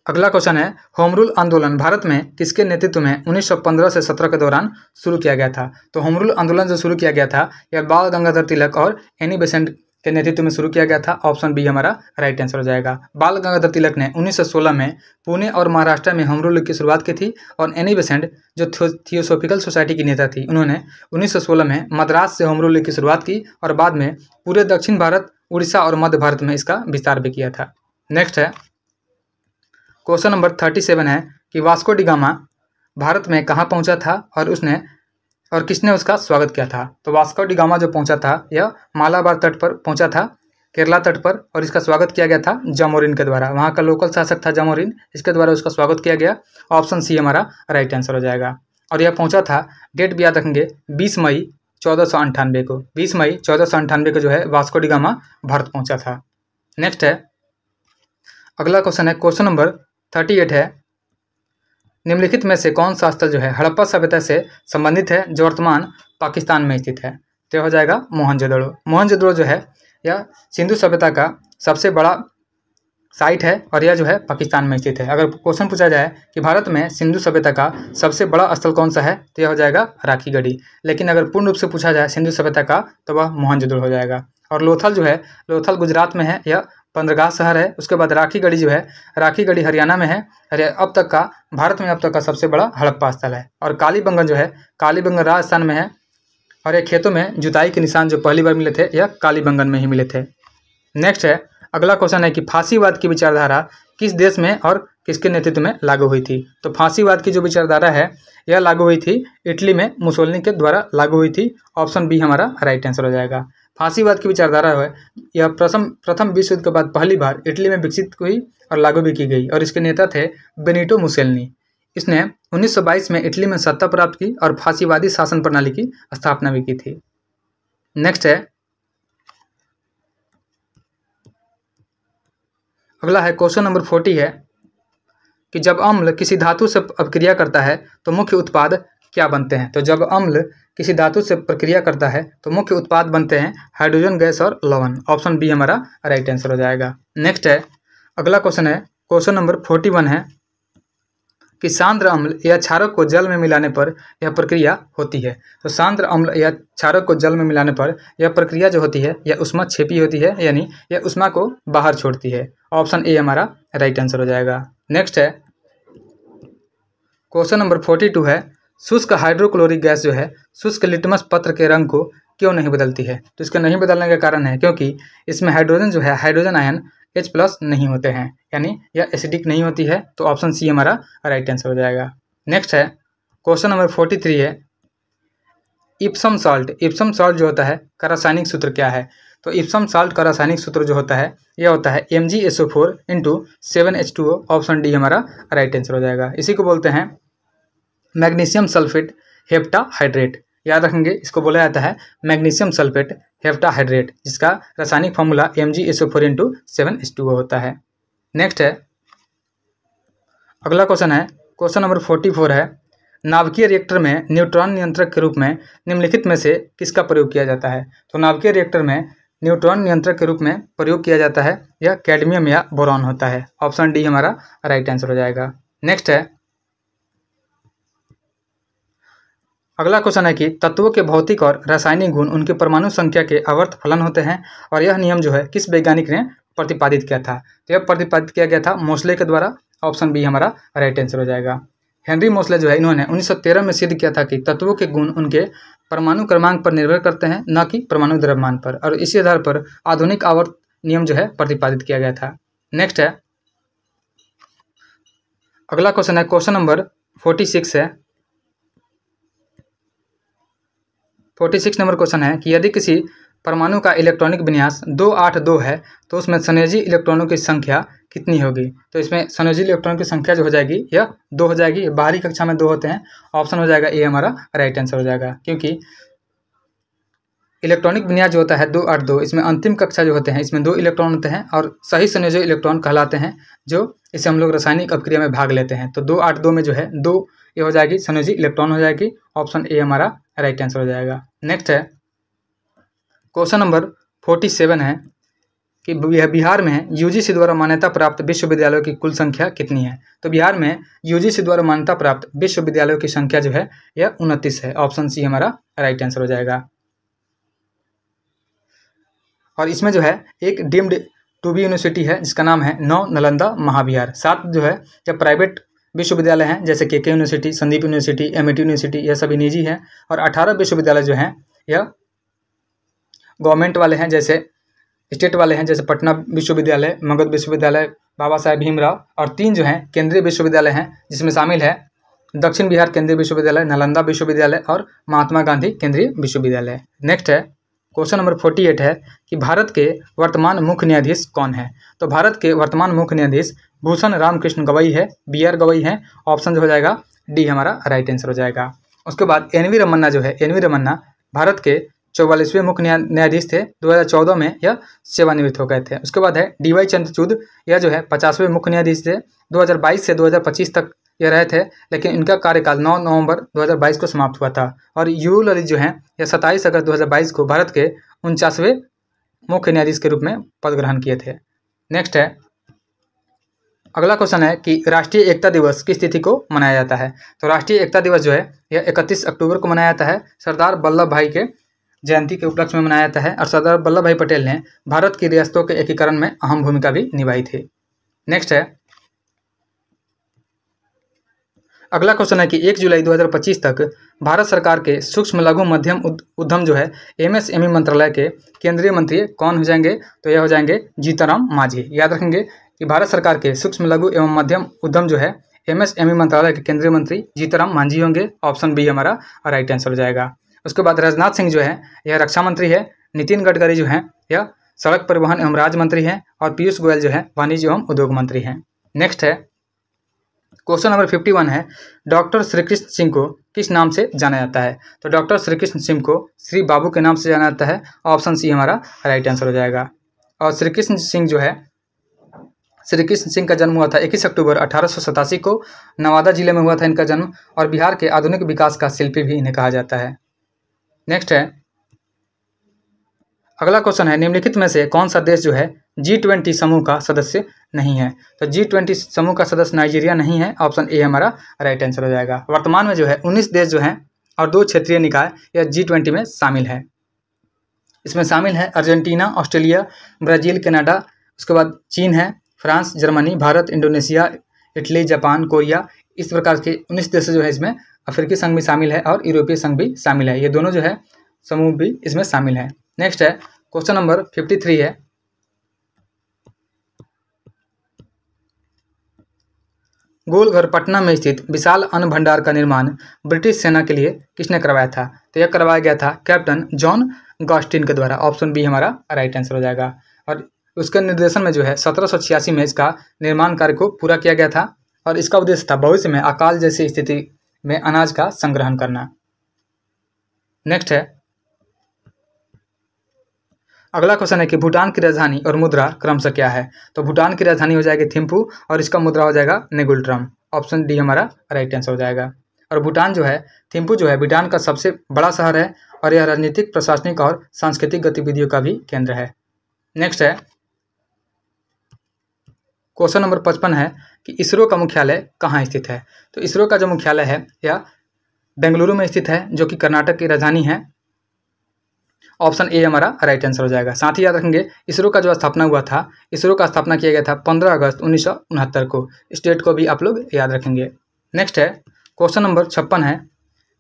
अगला क्वेश्चन है, होम रूल आंदोलन भारत में किसके नेतृत्व में 1915 से 17 के दौरान शुरू किया गया था। तो होम रूल आंदोलन जो शुरू किया गया था यह बाल गंगाधर तिलक और एनी बेसेंट के नेतृत्व में शुरू किया गया था। ऑप्शन बी हमारा राइट आंसर हो जाएगा। बाल गंगाधर तिलक ने 1916 में पुणे और महाराष्ट्र में होम रूल की शुरुआत की थी, और एनी बेसेंट जो थियोसॉफिकल सोसाइटी की नेता थी, उन्होंने 1916 में मद्रास से होम रूल की शुरुआत की और बाद में पूरे दक्षिण भारत, उड़ीसा और मध्य भारत में इसका विस्तार भी किया था। नेक्स्ट है, क्वेश्चन नंबर 37 है कि वास्को डी गामा भारत में कहाँ पहुँचा था और किसने उसका स्वागत किया था। तो वास्को डी गामा जो पहुँचा था यह मालाबार तट पर पहुँचा था, केरला तट पर, और इसका स्वागत किया गया था जामोरिन के द्वारा। वहाँ का लोकल शासक था जामोरिन, इसके द्वारा उसका स्वागत किया गया। ऑप्शन सी हमारा राइट आंसर हो जाएगा। और यह पहुँचा था, डेट भी याद रखेंगे, 20 मई 1498 को। 20 मई 1498 को जो है वास्को डी गामा भारत पहुँचा था। नेक्स्ट है, अगला क्वेश्चन है, क्वेश्चन नंबर 38 है, निम्नलिखित में से कौन सा स्थल जो है हड़प्पा सभ्यता से संबंधित है जो वर्तमान पाकिस्तान में स्थित है। तो हो जाएगा मोहनजोदड़ो। मोहनजोदड़ो जो है यह सिंधु सभ्यता का सबसे बड़ा साइट है, और यह जो है पाकिस्तान में स्थित है। अगर क्वेश्चन पूछा जाए कि भारत में सिंधु सभ्यता का सबसे बड़ा स्थल कौन सा है, तो यह हो जाएगा राखीगढ़ी। लेकिन अगर पूर्ण रूप से पूछा जाए सिंधु सभ्यता का, तो वह मोहनजोदड़ो हो जाएगा। और लोथल जो है, लोथल गुजरात में है, यह बंदरगाह शहर है। उसके बाद राखीगढ़ी जो है, राखीगढ़ी हरियाणा में है। अब तक का भारत में अब तक का सबसे बड़ा हड़प्पा स्थल है। और कालीबंगन जो है, कालीबंगन राजस्थान में है, और ये खेतों में जुताई के निशान जो पहली बार मिले थे यह कालीबंगन में ही मिले थे। नेक्स्ट है, अगला क्वेश्चन है कि फांसीवाद की विचारधारा किस देश में और किसके नेतृत्व में लागू हुई थी। तो फांसीवाद की जो विचारधारा है यह लागू हुई थी इटली में, मुसोलिनी के द्वारा लागू हुई थी। ऑप्शन बी हमारा राइट आंसर हो जाएगा। फांसीवाद की विचारधारा है यह प्रथम विश्व युद्ध के बाद पहली बार इटली में विकसित हुई और लागू भी की गई, और इसके नेता थे बेनिटो मुसोलिनी। इसने 1922 में इटली में सत्ता प्राप्त की और फांसीवादी शासन प्रणाली की स्थापना भी की थी। नेक्स्ट है, अगला है क्वेश्चन नंबर 40 है कि जब अम्ल किसी धातु से अपक्रिया करता है तो मुख्य उत्पाद क्या बनते हैं। तो जब अम्ल किसी धातु से प्रक्रिया करता है तो मुख्य उत्पाद बनते हैं हाइड्रोजन गैस और लवण। ऑप्शन बी हमारा राइट आंसर हो जाएगा। नेक्स्ट है, अगला क्वेश्चन है, क्वेश्चन नंबर 41 है कि सांद्र अम्ल या क्षारक को जल में मिलाने पर यह प्रक्रिया होती है। तो सांद्र अम्ल या क्षारक को जल में मिलाने पर यह प्रक्रिया जो होती है यह ऊष्माक्षेपी होती है, यानी यह ऊष्मा को बाहर छोड़ती है। ऑप्शन ए हमारा राइट आंसर हो जाएगा। नेक्स्ट है, क्वेश्चन नंबर 42 है, शुष्क हाइड्रोक्लोरिक गैस जो है शुष्क लिटमस पत्र के रंग को क्यों नहीं बदलती है। तो इसके नहीं बदलने का कारण है क्योंकि इसमें हाइड्रोजन जो है, हाइड्रोजन आयन H+ नहीं होते हैं, यानी यह एसिडिक नहीं होती है। तो ऑप्शन सी हमारा राइट आंसर हो जाएगा। नेक्स्ट है, क्वेश्चन नंबर 43 है, इप्सम सॉल्ट जो होता है का रासायनिक सूत्र क्या है। तो इप्सम सॉल्ट का रासायनिक सूत्र जो होता है यह होता है MgSO4 × 7H2O। ऑप्शन डी हमारा राइट आंसर हो जाएगा। इसी को बोलते हैं मैग्नीशियम सल्फेट हेप्टाहाइड्रेट। याद रखेंगे, इसको बोला जाता है मैग्नीशियम सल्फेट हेप्टाहाइड्रेट, जिसका रासायनिक फॉर्मूला MgSO4 × 7H2O होता है। नेक्स्ट है, अगला क्वेश्चन है, क्वेश्चन नंबर 44 है, नाभिकीय रिएक्टर में न्यूट्रॉन नियंत्रक के रूप में निम्नलिखित में से किसका प्रयोग किया जाता है। तो नाभिकीय रिएक्टर में न्यूट्रॉन नियंत्रक के रूप में प्रयोग किया जाता है यह कैडमियम या बोरॉन होता है। ऑप्शन डी हमारा राइट आंसर हो जाएगा। नेक्स्ट है, अगला क्वेश्चन है कि तत्वों के भौतिक और रासायनिक गुण उनके परमाणु संख्या के आवर्त फलन होते हैं, और यह नियम जो है किस वैज्ञानिक ने प्रतिपादित किया था। तो यह प्रतिपादित किया गया था मोसले के द्वारा। ऑप्शन बी हमारा राइट आंसर हो जाएगा। हेनरी मोसले जो है इन्होंने 1913 में सिद्ध किया था कि तत्वों के गुण उनके परमाणु क्रमांक पर निर्भर करते हैं, न कि परमाणु द्रव्यमान पर, और इसी आधार पर आधुनिक आवर्त नियम जो है प्रतिपादित किया गया था। नेक्स्ट है, अगला क्वेश्चन है क्वेश्चन नंबर 46 है। 46 नंबर क्वेश्चन है कि यदि किसी परमाणु का इलेक्ट्रॉनिक विन्यास 282 है तो उसमें संयोजी इलेक्ट्रॉनों की संख्या कितनी होगी। तो इसमें संयोजी इलेक्ट्रॉनों की संख्या जो हो जाएगी यह 2 हो जाएगी। बाहरी कक्षा में 2 होते हैं, ऑप्शन हो जाएगा ए हमारा राइट आंसर हो जाएगा, क्योंकि इलेक्ट्रॉनिक विन्यास जो होता है 282, इसमें अंतिम कक्षा जो होते हैं इसमें 2 इलेक्ट्रॉन होते हैं और सही संयोजक इलेक्ट्रॉन कहलाते हैं, जो इसे हम लोग रासायनिक अपक्रिया में भाग लेते हैं। तो 282 में जो है 2 ये हो जाएगी संयोजी इलेक्ट्रॉन हो जाएगी, ऑप्शन ए हमारा राइट आंसर हो जाएगा। नेक्स्ट है क्वेश्चन नंबर 47 है कि बिहार में यूजीसी द्वारा मान्यता प्राप्त विश्वविद्यालयों की कुल संख्या कितनी है। तो बिहार में यूजीसी द्वारा मान्यता प्राप्त विश्वविद्यालयों की संख्या जो है यह 29 है, ऑप्शन सी हमारा राइट आंसर हो जाएगा। और इसमें जो है एक डीम्ड टू बी यूनिवर्सिटी है जिसका नाम है नव नालंदा महाविहार। 7 जो है यह प्राइवेट विश्वविद्यालय हैं, जैसे के university, Sandeep university, MIT university, यह सभी निजी हैं। और 18 विश्वविद्यालय जो हैं यह गवर्नमेंट वाले हैं, जैसे स्टेट वाले हैं, जैसे पटना विश्वविद्यालय, मगध विश्वविद्यालय, बाबा साहेब भीमराव। और 3 जो हैं केंद्रीय विश्वविद्यालय हैं, जिसमें शामिल है दक्षिण बिहार केंद्रीय विश्वविद्यालय, नालंदा विश्वविद्यालय और महात्मा गांधी केंद्रीय विश्वविद्यालय। नेक्स्ट है क्वेश्चन नंबर 48 है कि भारत के वर्तमान मुख्य न्यायाधीश कौन है। तो भारत के वर्तमान मुख्य न्यायाधीश भूषण रामकृष्ण गवई है, BR गवई है, ऑप्शन जो हो जाएगा डी हमारा राइट आंसर हो जाएगा। उसके बाद NV रमन्ना जो है, NV रमन्ना भारत के 44वें मुख्य न्यायाधीश थे। 2014 में यह सेवानिवृत्त हो गए थे। उसके बाद है DY चंद्रचूड़, यह जो है 50वें मुख्य न्यायाधीश थे। 2022 से 2025 तक ये रहे थे, लेकिन इनका कार्यकाल 9 नवंबर 2022 को समाप्त हुआ था। और यू ललित जो हैं यह 27 अगस्त 2022 को भारत के 49वें मुख्य न्यायाधीश के रूप में पद ग्रहण किए थे। नेक्स्ट है अगला क्वेश्चन है कि राष्ट्रीय एकता दिवस किस तिथि को मनाया जाता है। तो राष्ट्रीय एकता दिवस जो है यह 31 अक्टूबर को मनाया जाता है। सरदार वल्लभ भाई के जयंती के उपलक्ष्य में मनाया जाता है। और सरदार वल्लभ भाई पटेल ने भारत की रियासतों के एकीकरण में अहम भूमिका भी निभाई थी। नेक्स्ट है अगला क्वेश्चन है कि 1 जुलाई 2025 तक भारत सरकार के सूक्ष्म लघु मध्यम उद्यम जो है MSME मंत्रालय के केंद्रीय मंत्री कौन हो जाएंगे। तो यह हो जाएंगे जीतन मांझी। याद रखेंगे कि भारत सरकार के सूक्ष्म लघु एवं मध्यम उद्यम जो है MSME मंत्रालय के केंद्रीय मंत्री जीतन मांझी होंगे, ऑप्शन बी हमारा राइट आंसर हो जाएगा। उसके बाद राजनाथ सिंह जो है यह रक्षा मंत्री है। नितिन गडकरी जो है यह सड़क परिवहन एवं राज्य मंत्री हैं। और पीयूष गोयल जो है वाणिज्य एवं उद्योग मंत्री हैं। नेक्स्ट है क्वेश्चन नंबर 51 है डॉक्टर श्री कृष्ण सिंह को किस नाम से जाना जाता है। तो डॉक्टर श्री कृष्ण सिंह को श्री बाबू के नाम से जाना जाता है, ऑप्शन सी हमारा राइट आंसर हो जाएगा। और श्री कृष्ण सिंह जो है, श्री कृष्ण सिंह का जन्म हुआ था 21 अक्टूबर 1887 को, नवादा जिले में हुआ था इनका जन्म। और बिहार के आधुनिक विकास का शिल्पी भी इन्हें कहा जाता है। नेक्स्ट है अगला क्वेश्चन है निम्नलिखित में से कौन सा देश जो है G20 समूह का सदस्य नहीं है। तो G20 समूह का सदस्य नाइजीरिया नहीं है, ऑप्शन ए हमारा राइट आंसर हो जाएगा। वर्तमान में जो है 19 देश जो हैं और 2 क्षेत्रीय निकाय यह G20 में शामिल है। इसमें शामिल है अर्जेंटीना, ऑस्ट्रेलिया, ब्राज़ील, कनाडा, उसके बाद चीन है, France, Germany, Bharat, Indonesia, Italy, Japan, Korea. इस प्रकार के 19 देश जो है इसमें अफ्रीकी संघ भी शामिल है और यूरोपीय संघ भी शामिल है। ये दोनों जो है समूह भी इसमें शामिल है। नेक्स्ट है क्वेश्चन नंबर 53 है गोलघर पटना में स्थित विशाल अन्न भंडार का निर्माण ब्रिटिश सेना के लिए किसने करवाया था। तो यह करवाया गया था कैप्टन जॉन गॉस्टिन के द्वारा, ऑप्शन बी हमारा राइट आंसर हो जाएगा। और उसके निर्देशन में जो है 1786 में इसका निर्माण कार्य को पूरा किया गया था। और इसका उद्देश्य था भविष्य में अकाल जैसी स्थिति में अनाज का संग्रहण करना। नेक्स्ट है अगला क्वेश्चन है कि भूटान की राजधानी और मुद्रा क्रमशः क्या है। तो भूटान की राजधानी हो जाएगी थिम्पू और इसका मुद्रा हो जाएगा नेगुल्ट्रम, ऑप्शन डी हमारा राइट आंसर हो जाएगा। और भूटान जो है थिम्पू जो है भूटान का सबसे बड़ा शहर है और यह राजनीतिक, प्रशासनिक और सांस्कृतिक गतिविधियों का भी केंद्र है। नेक्स्ट है क्वेश्चन नंबर 55 है कि इसरो का मुख्यालय कहाँ स्थित है। तो इसरो का जो मुख्यालय है यह बेंगलुरु में स्थित है, जो कि कर्नाटक की राजधानी है, ऑप्शन ए हमारा राइट आंसर हो जाएगा। साथ ही याद रखेंगे इसरो का जो स्थापना हुआ था, इसरो का स्थापना किया गया था 15 अगस्त 1969 को। स्टेट को भी आप लोग याद रखेंगे। नेक्स्ट है क्वेश्चन नंबर 56 है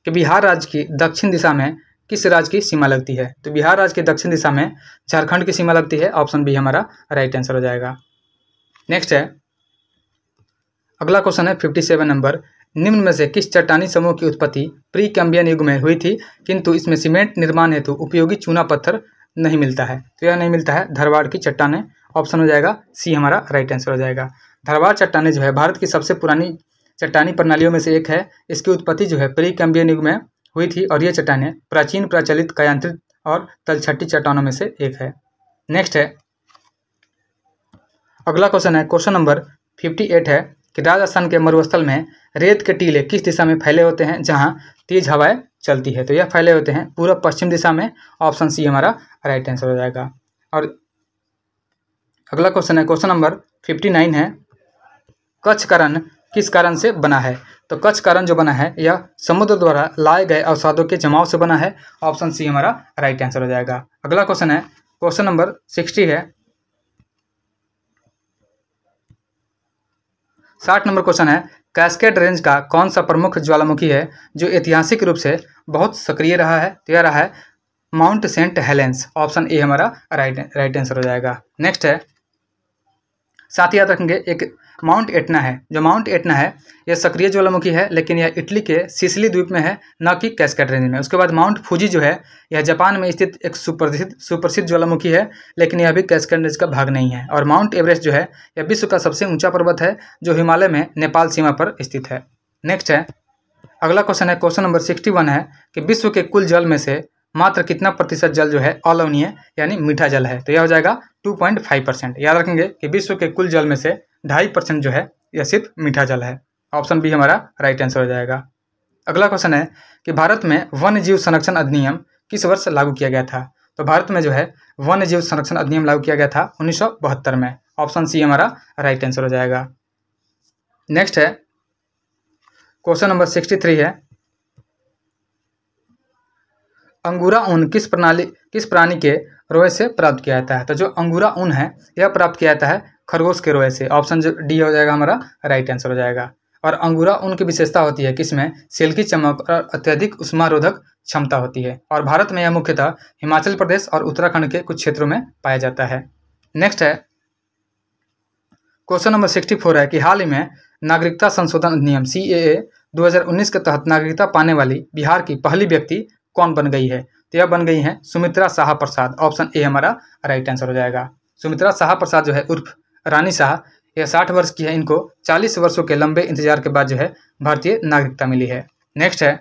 कि बिहार राज्य की दक्षिण दिशा में किस राज्य की सीमा लगती है। तो बिहार राज्य की दक्षिण दिशा में झारखंड की सीमा लगती है, ऑप्शन बी हमारा राइट आंसर हो जाएगा। नेक्स्ट है, अगला क्वेश्चन है 57 नंबर, निम्न में से किस चट्टानी समूह की उत्पत्ति प्री कैम्बियन युग में हुई थी किंतु इसमें सीमेंट निर्माण हेतु उपयोगी चूना पत्थर नहीं मिलता है? तो यह नहीं मिलता है धारवाड़ की चट्टानें। ऑप्शन हो जाएगा सी हमारा राइट आंसर हो जाएगा। धारवाड़ चट्टानें जो है भारत की सबसे पुरानी चट्टानी प्रणालियों में से एक है। इसकी उत्पत्ति जो है प्री कैम्बियन युग में हुई थी और ये चट्टानें प्राचीन प्रचलित कायांत्रित और तलछटी चट्टानों में से एक है। नेक्स्ट है, अगला क्वेश्चन है क्वेश्चन नंबर 58 है कि राजस्थान के मरुस्थल में रेत के टीले किस दिशा में फैले होते हैं जहां तेज हवाएं चलती है? तो यह फैले होते हैं पूर्व पश्चिम दिशा में। ऑप्शन सी हमारा राइट आंसर हो जाएगा। और अगला क्वेश्चन है क्वेश्चन नंबर 59 है, कच्छ का रण किस कारण से बना है? तो कच्छ का रण जो बना है यह समुद्र द्वारा लाए गए अवसादों के जमाव से बना है। ऑप्शन सी हमारा राइट आंसर हो जाएगा। अगला क्वेश्चन है क्वेश्चन नंबर 60 है, 60 नंबर क्वेश्चन है, कैस्केड रेंज का कौन सा प्रमुख ज्वालामुखी है जो ऐतिहासिक रूप से बहुत सक्रिय रहा है? तो यह रहा है Mount Saint Helens. Option A हमारा राइट आंसर हो जाएगा। नेक्स्ट है, साथ ही याद रखेंगे एक माउंट एटना है। जो माउंट एटना है यह सक्रिय ज्वालामुखी है लेकिन यह इटली के सिसिली द्वीप में है, न कि कैस्केड रेंज में। उसके बाद माउंट फूजी जो है यह जापान में स्थित एक सुप्रसिद्ध ज्वालामुखी है लेकिन यह भी कैस्केड रेंज का भाग नहीं है। और माउंट एवरेस्ट जो है यह विश्व का सबसे ऊंचा पर्वत है जो हिमालय में नेपाल सीमा पर स्थित है। नेक्स्ट है, अगला क्वेश्चन है क्वेश्चन नंबर 61 है कि विश्व के कुल जल में से मात्र कितना प्रतिशत जल जो है अलवणीय यानी मीठा जल है? तो यह हो जाएगा 2.5%। याद रखेंगे कि विश्व के कुल जल में से 2.5% जो है यह सिर्फ मीठा जल है। ऑप्शन बी हमारा राइट आंसर हो जाएगा। अगला क्वेश्चन है कि भारत में वन्य जीव संरक्षण अधिनियम किस वर्ष लागू किया गया था? तो भारत में जो है वन्य जीव संरक्षण अधिनियम लागू किया गया था 1972 में। ऑप्शन सी हमारा राइट आंसर हो जाएगा। नेक्स्ट है क्वेश्चन नंबर 63 है, अंगूरा ऊन किस प्राणी के रोए से प्राप्त किया जाता है? तो जो अंगूरा ऊन है यह प्राप्त किया जाता है खरगोश के रोए से। ऑप्शन जो डी हो जाएगा हमारा राइट आंसर हो जाएगा। और अंगूरा ऊन की विशेषता होती है कि इसमें सिल्की चमक और अत्यधिक उष्मारोधक क्षमता होती है और भारत में यह मुख्यतः हिमाचल प्रदेश और उत्तराखंड के कुछ क्षेत्रों में पाया जाता है। नेक्स्ट है क्वेश्चन नंबर 64 है कि हाल ही में नागरिकता संशोधन अधिनियम CAA 2019 के तहत नागरिकता पाने वाली बिहार की पहली व्यक्ति कौन बन गई है? तो यह बन गई हैं सुमित्रा शाह प्रसाद। ऑप्शन ए हमारा राइट आंसर हो जाएगा। सुमित्रा शाह प्रसाद जो है उर्फ रानी शाह, यह 60 वर्ष की है। इनको 40 वर्षों के लंबे इंतजार के बाद जो है भारतीय नागरिकता मिली है। नेक्स्ट है,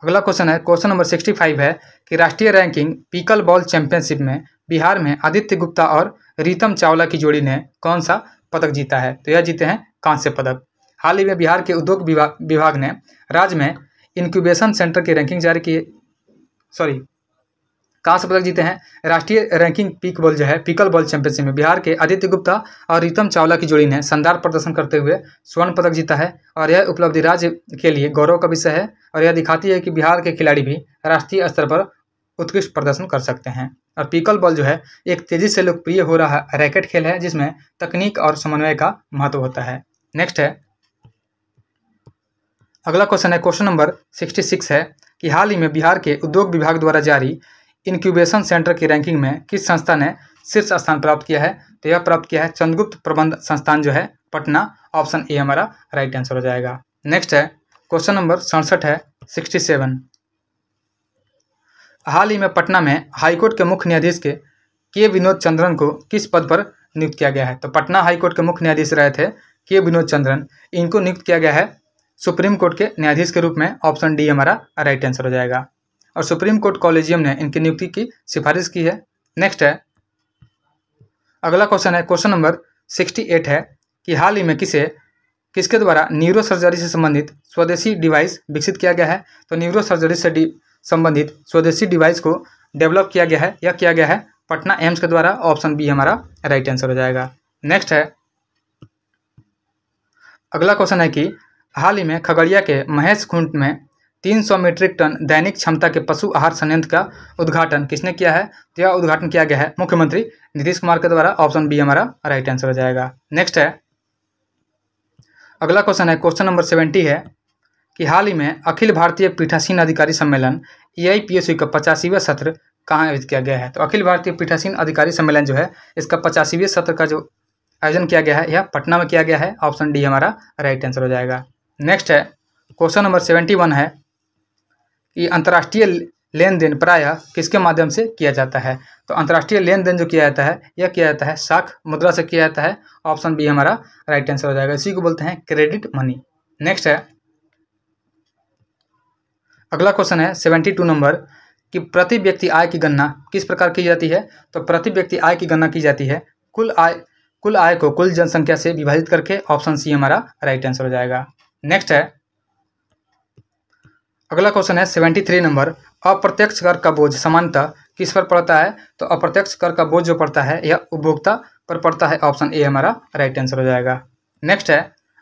अगला क्वेश्चन है क्वेश्चन नंबर 65 है कि राष्ट्रीय रैंकिंग पिकल बॉल चैंपियनशिप में बिहार में आदित्य गुप्ता और रीतम चावला की जोड़ी ने कौन सा पदक जीता है? तो यह जीते हैं कांस्य पदक। हाल ही में बिहार के उद्योग विभाग ने राज्य में इंक्यूबेशन सेंटर की रैंकिंग जारी की, कांस्य पदक जीते हैं। राष्ट्रीय रैंकिंग पिकल बॉल चैंपियनशिप में बिहार के आदित्य गुप्ता और रीतम चावला की जोड़ी ने शानदार प्रदर्शन करते हुए स्वर्ण पदक जीता है और यह उपलब्धि राज्य के लिए गौरव का विषय है और यह दिखाती है कि बिहार के खिलाड़ी भी राष्ट्रीय स्तर पर उत्कृष्ट प्रदर्शन कर सकते हैं। और पिकल बॉल जो है एक तेजी से लोकप्रिय हो रहा रैकेट खेल है जिसमें तकनीक और समन्वय का महत्व होता है। नेक्स्ट है, अगला क्वेश्चन है क्वेश्चन नंबर 66 है कि हाल ही में बिहार के उद्योग विभाग द्वारा जारी इंक्यूबेशन सेंटर की रैंकिंग में किस संस्था ने शीर्ष स्थान प्राप्त किया है? तो यह प्राप्त किया है चंद्रगुप्त प्रबंध संस्थान जो है पटना। ऑप्शन ए हमारा राइट आंसर हो जाएगा। नेक्स्ट है क्वेश्चन नंबर 67 है 67, हाल ही में पटना में हाईकोर्ट के मुख्य न्यायाधीश के विनोद चंद्रन को किस पद पर नियुक्त किया गया है? तो पटना हाईकोर्ट के मुख्य न्यायाधीश रहे थे के विनोद चंद्रन, इनको नियुक्त किया गया है सुप्रीम कोर्ट के न्यायाधीश के रूप में। ऑप्शन डी हमारा राइट आंसर हो जाएगा और सुप्रीम कोर्ट कॉलेजियम ने इनकी नियुक्ति की सिफारिश की है। नेक्स्ट है, अगला क्वेश्चन है क्वेश्चन नंबर 68 है कि हाल ही में किसके द्वारा न्यूरो सर्जरी से संबंधित स्वदेशी डिवाइस विकसित किया गया है? तो न्यूरो सर्जरी से संबंधित स्वदेशी डिवाइस को डेवलप किया गया है, यह किया गया है पटना एम्स के द्वारा। ऑप्शन बी हमारा राइट आंसर हो जाएगा। नेक्स्ट है, अगला क्वेश्चन है कि हाल ही में खगड़िया के महेश खुंट में 300 मीट्रिक टन दैनिक क्षमता के पशु आहार संयंत्र का उद्घाटन किसने किया है? तो यह उद्घाटन किया गया है मुख्यमंत्री नीतीश कुमार के द्वारा। ऑप्शन बी हमारा राइट आंसर हो जाएगा। नेक्स्ट है, अगला क्वेश्चन है क्वेश्चन नंबर 70 है कि हाल ही में अखिल भारतीय पीठासीन अधिकारी सम्मेलन AIPSU का 85वां सत्र कहाँ आयोजित किया गया है? तो अखिल भारतीय पीठासीन अधिकारी सम्मेलन जो है इसका 85वें सत्र का जो आयोजन किया गया है? यह पटना में किया गया है। ऑप्शन डी हमारा राइट आंसर हो जाएगा। नेक्स्ट है क्वेश्चन नंबर 71 है कि अंतर्राष्ट्रीय लेन देन प्रायः किसके माध्यम से किया जाता है? तो अंतर्राष्ट्रीय लेन देन जो किया जाता है यह किया जाता है साख मुद्रा से किया जाता है। ऑप्शन बी हमारा राइट आंसर हो जाएगा। इसी को बोलते हैं क्रेडिट मनी। नेक्स्ट है अगला क्वेश्चन है 72 नंबर कि प्रति व्यक्ति आय की गणना किस प्रकार की जाती है? तो प्रति व्यक्ति आय की गणना की जाती है कुल आय को कुल जनसंख्या से विभाजित करके। ऑप्शन सी हमारा राइट आंसर हो जाएगा। नेक्स्ट है अगला क्वेश्चन है 73 नंबर अप्रत्यक्ष कर का बोझ सामान्यतः किस पर पड़ता है? तो अप्रत्यक्ष कर का बोझ जो पड़ता है यह उपभोक्ता पर पड़ता है। ऑप्शन ए हमारा राइट आंसर हो जाएगा। नेक्स्ट है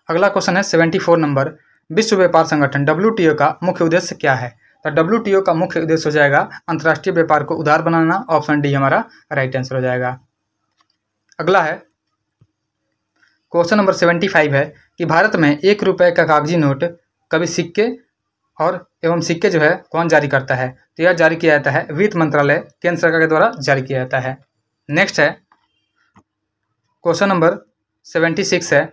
अगला क्वेश्चन है 74 नंबर विश्व व्यापार संगठन WTO का मुख्य उद्देश्य क्या है? तो WTO का मुख्य उद्देश्य हो जाएगा अंतर्राष्ट्रीय व्यापार को उदार बनाना। ऑप्शन डी हमारा राइट आंसर हो जाएगा। अगला है क्वेश्चन नंबर 75 है कि भारत में 1 रुपये का कागजी नोट कभी सिक्के और एवं सिक्के जो है कौन जारी करता है? तो यह जारी किया जाता है वित्त मंत्रालय केंद्र सरकार के द्वारा जारी किया जाता है। नेक्स्ट है क्वेश्चन नंबर 76 है,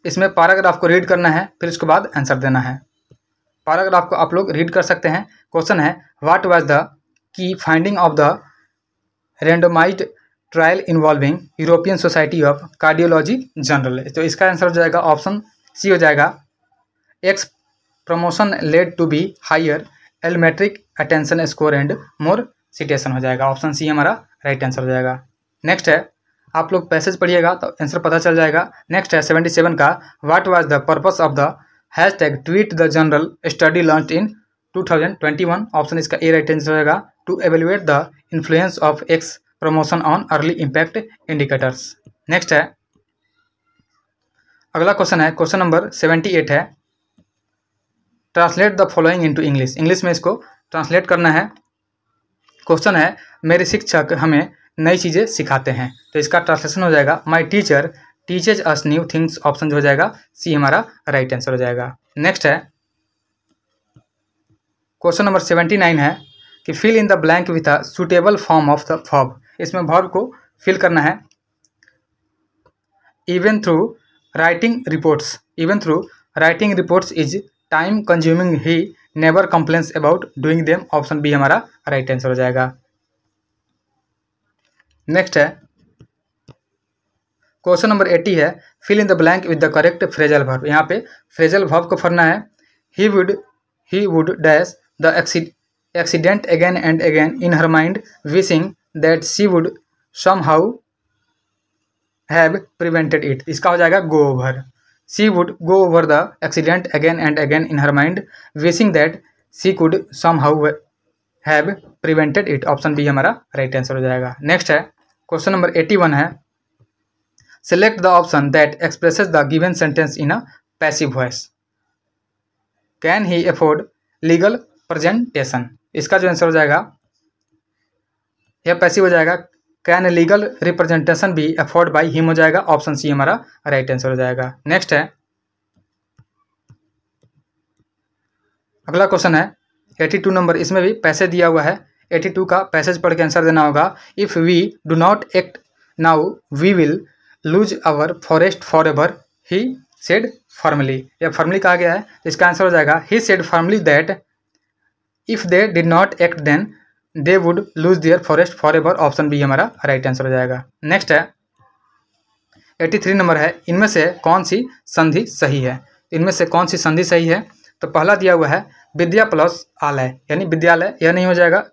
इसमें पैराग्राफ को रीड करना है फिर उसके बाद आंसर देना है। पैराग्राफ को आप लोग रीड कर सकते हैं। क्वेश्चन है what was the key finding of the randomized trial involving European Society of Cardiology journal? तो इसका आंसर हो जाएगा ऑप्शन सी हो जाएगा X promotion led to be higher altmetric attention score and more citation हो जाएगा। Option सी हमारा right answer हो जाएगा। नेक्स्ट है आप लोग पैसेज पढ़िएगा तो आंसर पता चल जाएगा। नेक्स्ट है 77 का what was the purpose of the hashtag tweet the general study launch in 2021? Option इसका ए राइट आंसर हो जाएगा to evaluate the influence of X promotion on early impact indicators. Next है अगला क्वेश्चन है question number 78 है translate the following into English. English में इसको translate करना है। क्वेश्चन है मेरे शिक्षक हमें नई चीज़ें सिखाते हैं। तो इसका ट्रांसलेशन हो जाएगा my teacher teaches us new things. Option जो हो जाएगा सी हमारा राइट आंसर हो जाएगा। नेक्स्ट है क्वेश्चन नंबर 79 है कि fill in the blank with a suitable form of the verb. इसमें वर्ब को फिल करना है। Even through writing reports is time consuming he never complains about doing them. Option B हमारा right answer हो जाएगा। Next है question number 80 है fill in the blank with the correct phrasal verb. यहाँ पे फ्रेजल वर्ब को भरना है। He would dash the accident again and again in her mind wishing that she would somehow have prevented it. इसका हो जाएगा go over. She would go over the accident again and again in her mind, wishing that she could somehow have prevented it. Option B हमारा right answer हो जाएगा। Next है question number 81 है select the option that expresses the given sentence in a passive voice. Can he afford legal presentation? इसका जो answer हो जाएगा यह पैसिव हो जाएगा। Can legal representation be afford by him हो जाएगा। ऑप्शन सी हमारा राइट आंसर हो जाएगा। नेक्स्ट है अगला क्वेश्चन है 82 नंबर। इसमें भी पैसेज दिया हुआ है। 82 का पैसेज पढ़ के आंसर देना होगा। If we do not act now we will lose our forest forever he said firmly. यह फर्मली कहा गया है तो इसका आंसर हो जाएगा he said firmly that if they did not act then they would lose their forest forever. Option B हमारा right answer हो जाएगा। नेक्स्ट है 83 नंबर है इनमें से कौन सी संधि सही है? इनमें से कौन सी संधि सही है? तो पहला दिया हुआ है विद्या प्लस आलय यानी विद्यालय, यह नहीं हो जाएगा।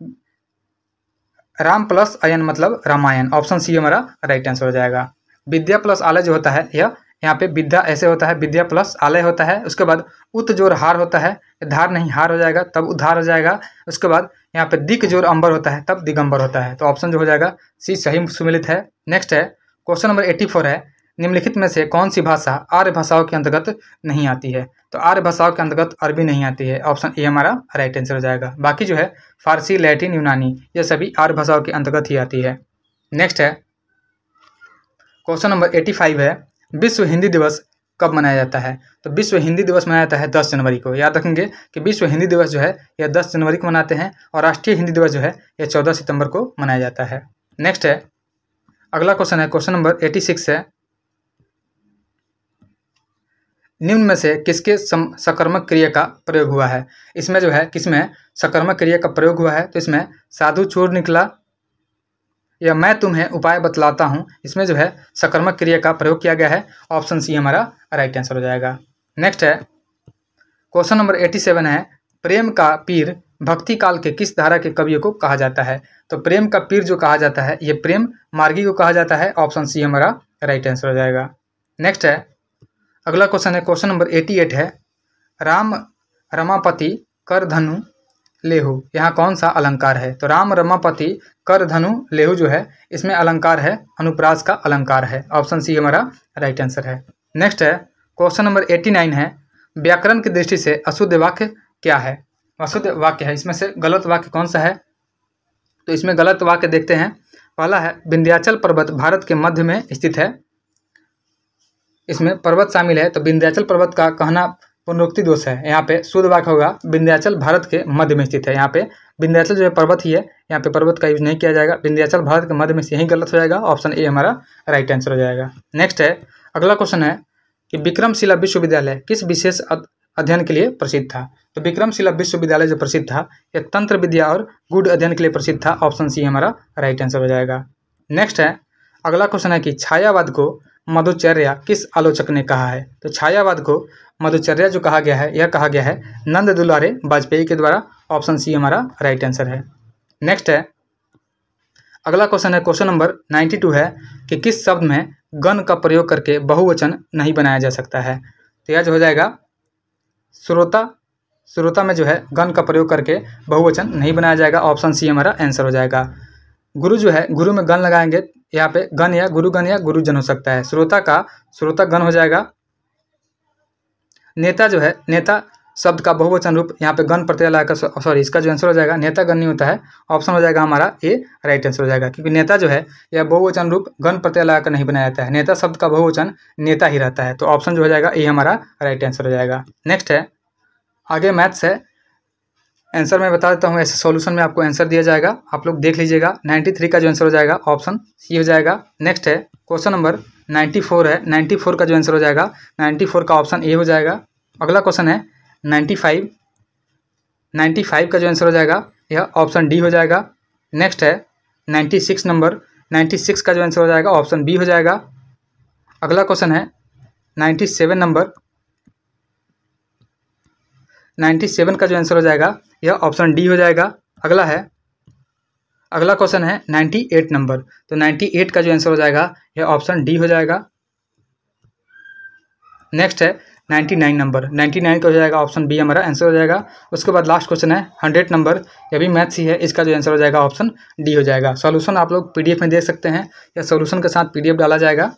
राम प्लस अयन मतलब रामायण। ऑप्शन सी हमारा राइट आंसर हो जाएगा। विद्या प्लस आलय जो होता है यह यहाँ पे विद्या ऐसे होता है, विद्या प्लस आलय होता है। उसके बाद उत जोर हार होता है, धार नहीं हार हो जाएगा तब उद्धार हो जाएगा। उसके बाद यहाँ पे दिक जोर अंबर होता है तब दिगंबर होता है। तो ऑप्शन जो हो जाएगा सी सही सुमिलित है। नेक्स्ट है क्वेश्चन नंबर 84 है निम्नलिखित में से कौन सी भाषा आर्य भाषाओं के अंतर्गत नहीं आती है? तो आर्य भाषाओं के अंतर्गत अरबी नहीं आती है। ऑप्शन ए हमारा राइट आंसर हो जाएगा। बाकी जो है फारसी, लैटिन, यूनानी ये सभी आर्य भाषाओं के अंतर्गत ही आती है। नेक्स्ट है क्वेश्चन नंबर 85 है विश्व हिंदी दिवस कब मनाया जाता है? तो विश्व हिंदी दिवस मनाया जाता है 10 जनवरी को। याद रखेंगे कि विश्व हिंदी दिवस जो है यह 10 जनवरी को मनाते हैं और राष्ट्रीय हिंदी दिवस जो है यह 14 सितंबर को मनाया जाता है। नेक्स्ट है अगला क्वेश्चन है, क्वेश्चन नंबर 86 है, निम्न में से किसके सकर्मक क्रिया का प्रयोग हुआ है। इसमें जो है किसमें सकर्मक क्रिया का प्रयोग हुआ है, तो इसमें साधु चोर निकला या मैं तुम्हें उपाय बतलाता हूँ, इसमें जो है सकर्मक क्रिया का प्रयोग किया गया है। ऑप्शन सी हमारा राइट आंसर हो जाएगा। नेक्स्ट है क्वेश्चन नंबर 87 है, प्रेम का पीर भक्ति काल के किस धारा के कवियों को कहा जाता है। तो प्रेम का पीर जो कहा जाता है ये प्रेम मार्गी को कहा जाता है। ऑप्शन सी हमारा राइट आंसर हो जाएगा। नेक्स्ट है अगला क्वेश्चन है, क्वेश्चन नंबर 88 है, राम रमापति कर धनु लेहु, यहाँ कौन सा अलंकार है। तो राम रमापति कर धनु लेहु जो है इसमें अलंकार है, अनुप्रास का अलंकार है। ऑप्शन सी हमारा राइट आंसर है। नेक्स्ट है क्वेश्चन नंबर 89 है, व्याकरण की दृष्टि से अशुद्ध वाक्य क्या है। अशुद्ध वाक्य है, इसमें से गलत वाक्य कौन सा है। तो इसमें गलत वाक्य देखते हैं। पहला है, विंध्याचल पर्वत भारत के मध्य में स्थित है, इसमें पर्वत शामिल है, तो विंध्याचल पर्वत का कहना पुनरुक्ति दोष है। यहाँ पे शुद्ध वाक्य होगा विंध्याचल भारत के मध्य में स्थित है। यहाँ पे विंध्याचल जो है पर्वत ही है, यहाँ पे पर्वत का यूज नहीं किया जाएगा। विंध्याचल भारत के मध्य में से यही गलत हो जाएगा। ऑप्शन ए हमारा राइट आंसर हो जाएगा। नेक्स्ट है अगला क्वेश्चन है कि विक्रमशिला विश्वविद्यालय किस विशेष अध्ययन के लिए प्रसिद्ध था। तो विक्रमशिला विश्वविद्यालय जो प्रसिद्ध था यह तंत्र विद्या और गूढ़ अध्ययन के लिए प्रसिद्ध था। ऑप्शन सी हमारा राइट आंसर हो जाएगा। नेक्स्ट है अगला क्वेश्चन है कि छायावाद को मधुचर्या किस आलोचक ने कहा है। तो छायावाद को मधुचर्या जो कहा गया है यह कहा गया है नंद दुलारे वाजपेयी के द्वारा। ऑप्शन सी हमारा राइट आंसर है। नेक्स्ट है अगला क्वेश्चन है, क्वेश्चन नंबर 92 है कि किस शब्द में गण का प्रयोग करके बहुवचन नहीं बनाया जा सकता है। तो यह जो हो जाएगा श्रोता, श्रोता में जो है गण का प्रयोग करके बहुवचन नहीं बनाया जाएगा। ऑप्शन सी हमारा आंसर हो जाएगा। गुरु जो है गुरु में गण लगाएंगे, यहाँ पे गण या गुरुजन हो सकता है। श्रोता का श्रोता गण हो जाएगा। नेता जो है नेता शब्द का बहुवचन रूप यहाँ पे गण प्रत्यय लगाकर, सॉरी इसका जो आंसर हो जाएगा नेता गण नहीं होता है। ऑप्शन हो जाएगा हमारा ए राइट आंसर हो जाएगा, क्योंकि नेता जो है यह बहुवचन रूप गण प्रत्यय लगाकर नहीं बनाया जाता है। नेता शब्द का बहुवचन नेता ही रहता है। तो ऑप्शन जो हो जाएगा ए हमारा राइट आंसर हो जाएगा। नेक्स्ट है आगे मैथ्स है। आंसर मैं बता देता हूँ, ऐसे सॉल्यूशन में आपको आंसर दिया जाएगा, आप लोग देख लीजिएगा। 93 का जो आंसर हो जाएगा ऑप्शन सी हो जाएगा। नेक्स्ट है क्वेश्चन नंबर 94 है, 94 का जो आंसर हो जाएगा 94 का ऑप्शन ए हो जाएगा। अगला क्वेश्चन है 95, 95 का जो आंसर हो जाएगा यह ऑप्शन डी हो जाएगा। नेक्स्ट है 96 नंबर, 96 का जो आंसर हो जाएगा ऑप्शन बी हो जाएगा। अगला क्वेश्चन है 97 नंबर, 97 का जो आंसर हो जाएगा यह ऑप्शन डी हो जाएगा। अगला क्वेश्चन है 98 नंबर, तो 98 का जो आंसर हो जाएगा यह ऑप्शन डी हो जाएगा। नेक्स्ट है 99 नंबर, 99 का हो जाएगा ऑप्शन बी हमारा आंसर हो जाएगा। उसके बाद लास्ट क्वेश्चन है 100 नंबर, यह भी मैथ्स ही है, इसका जो आंसर हो जाएगा ऑप्शन डी हो जाएगा। सॉल्यूशन आप लोग पीडीएफ में देख सकते हैं, या सॉल्यूशन के साथ पीडीएफ डाला जाएगा।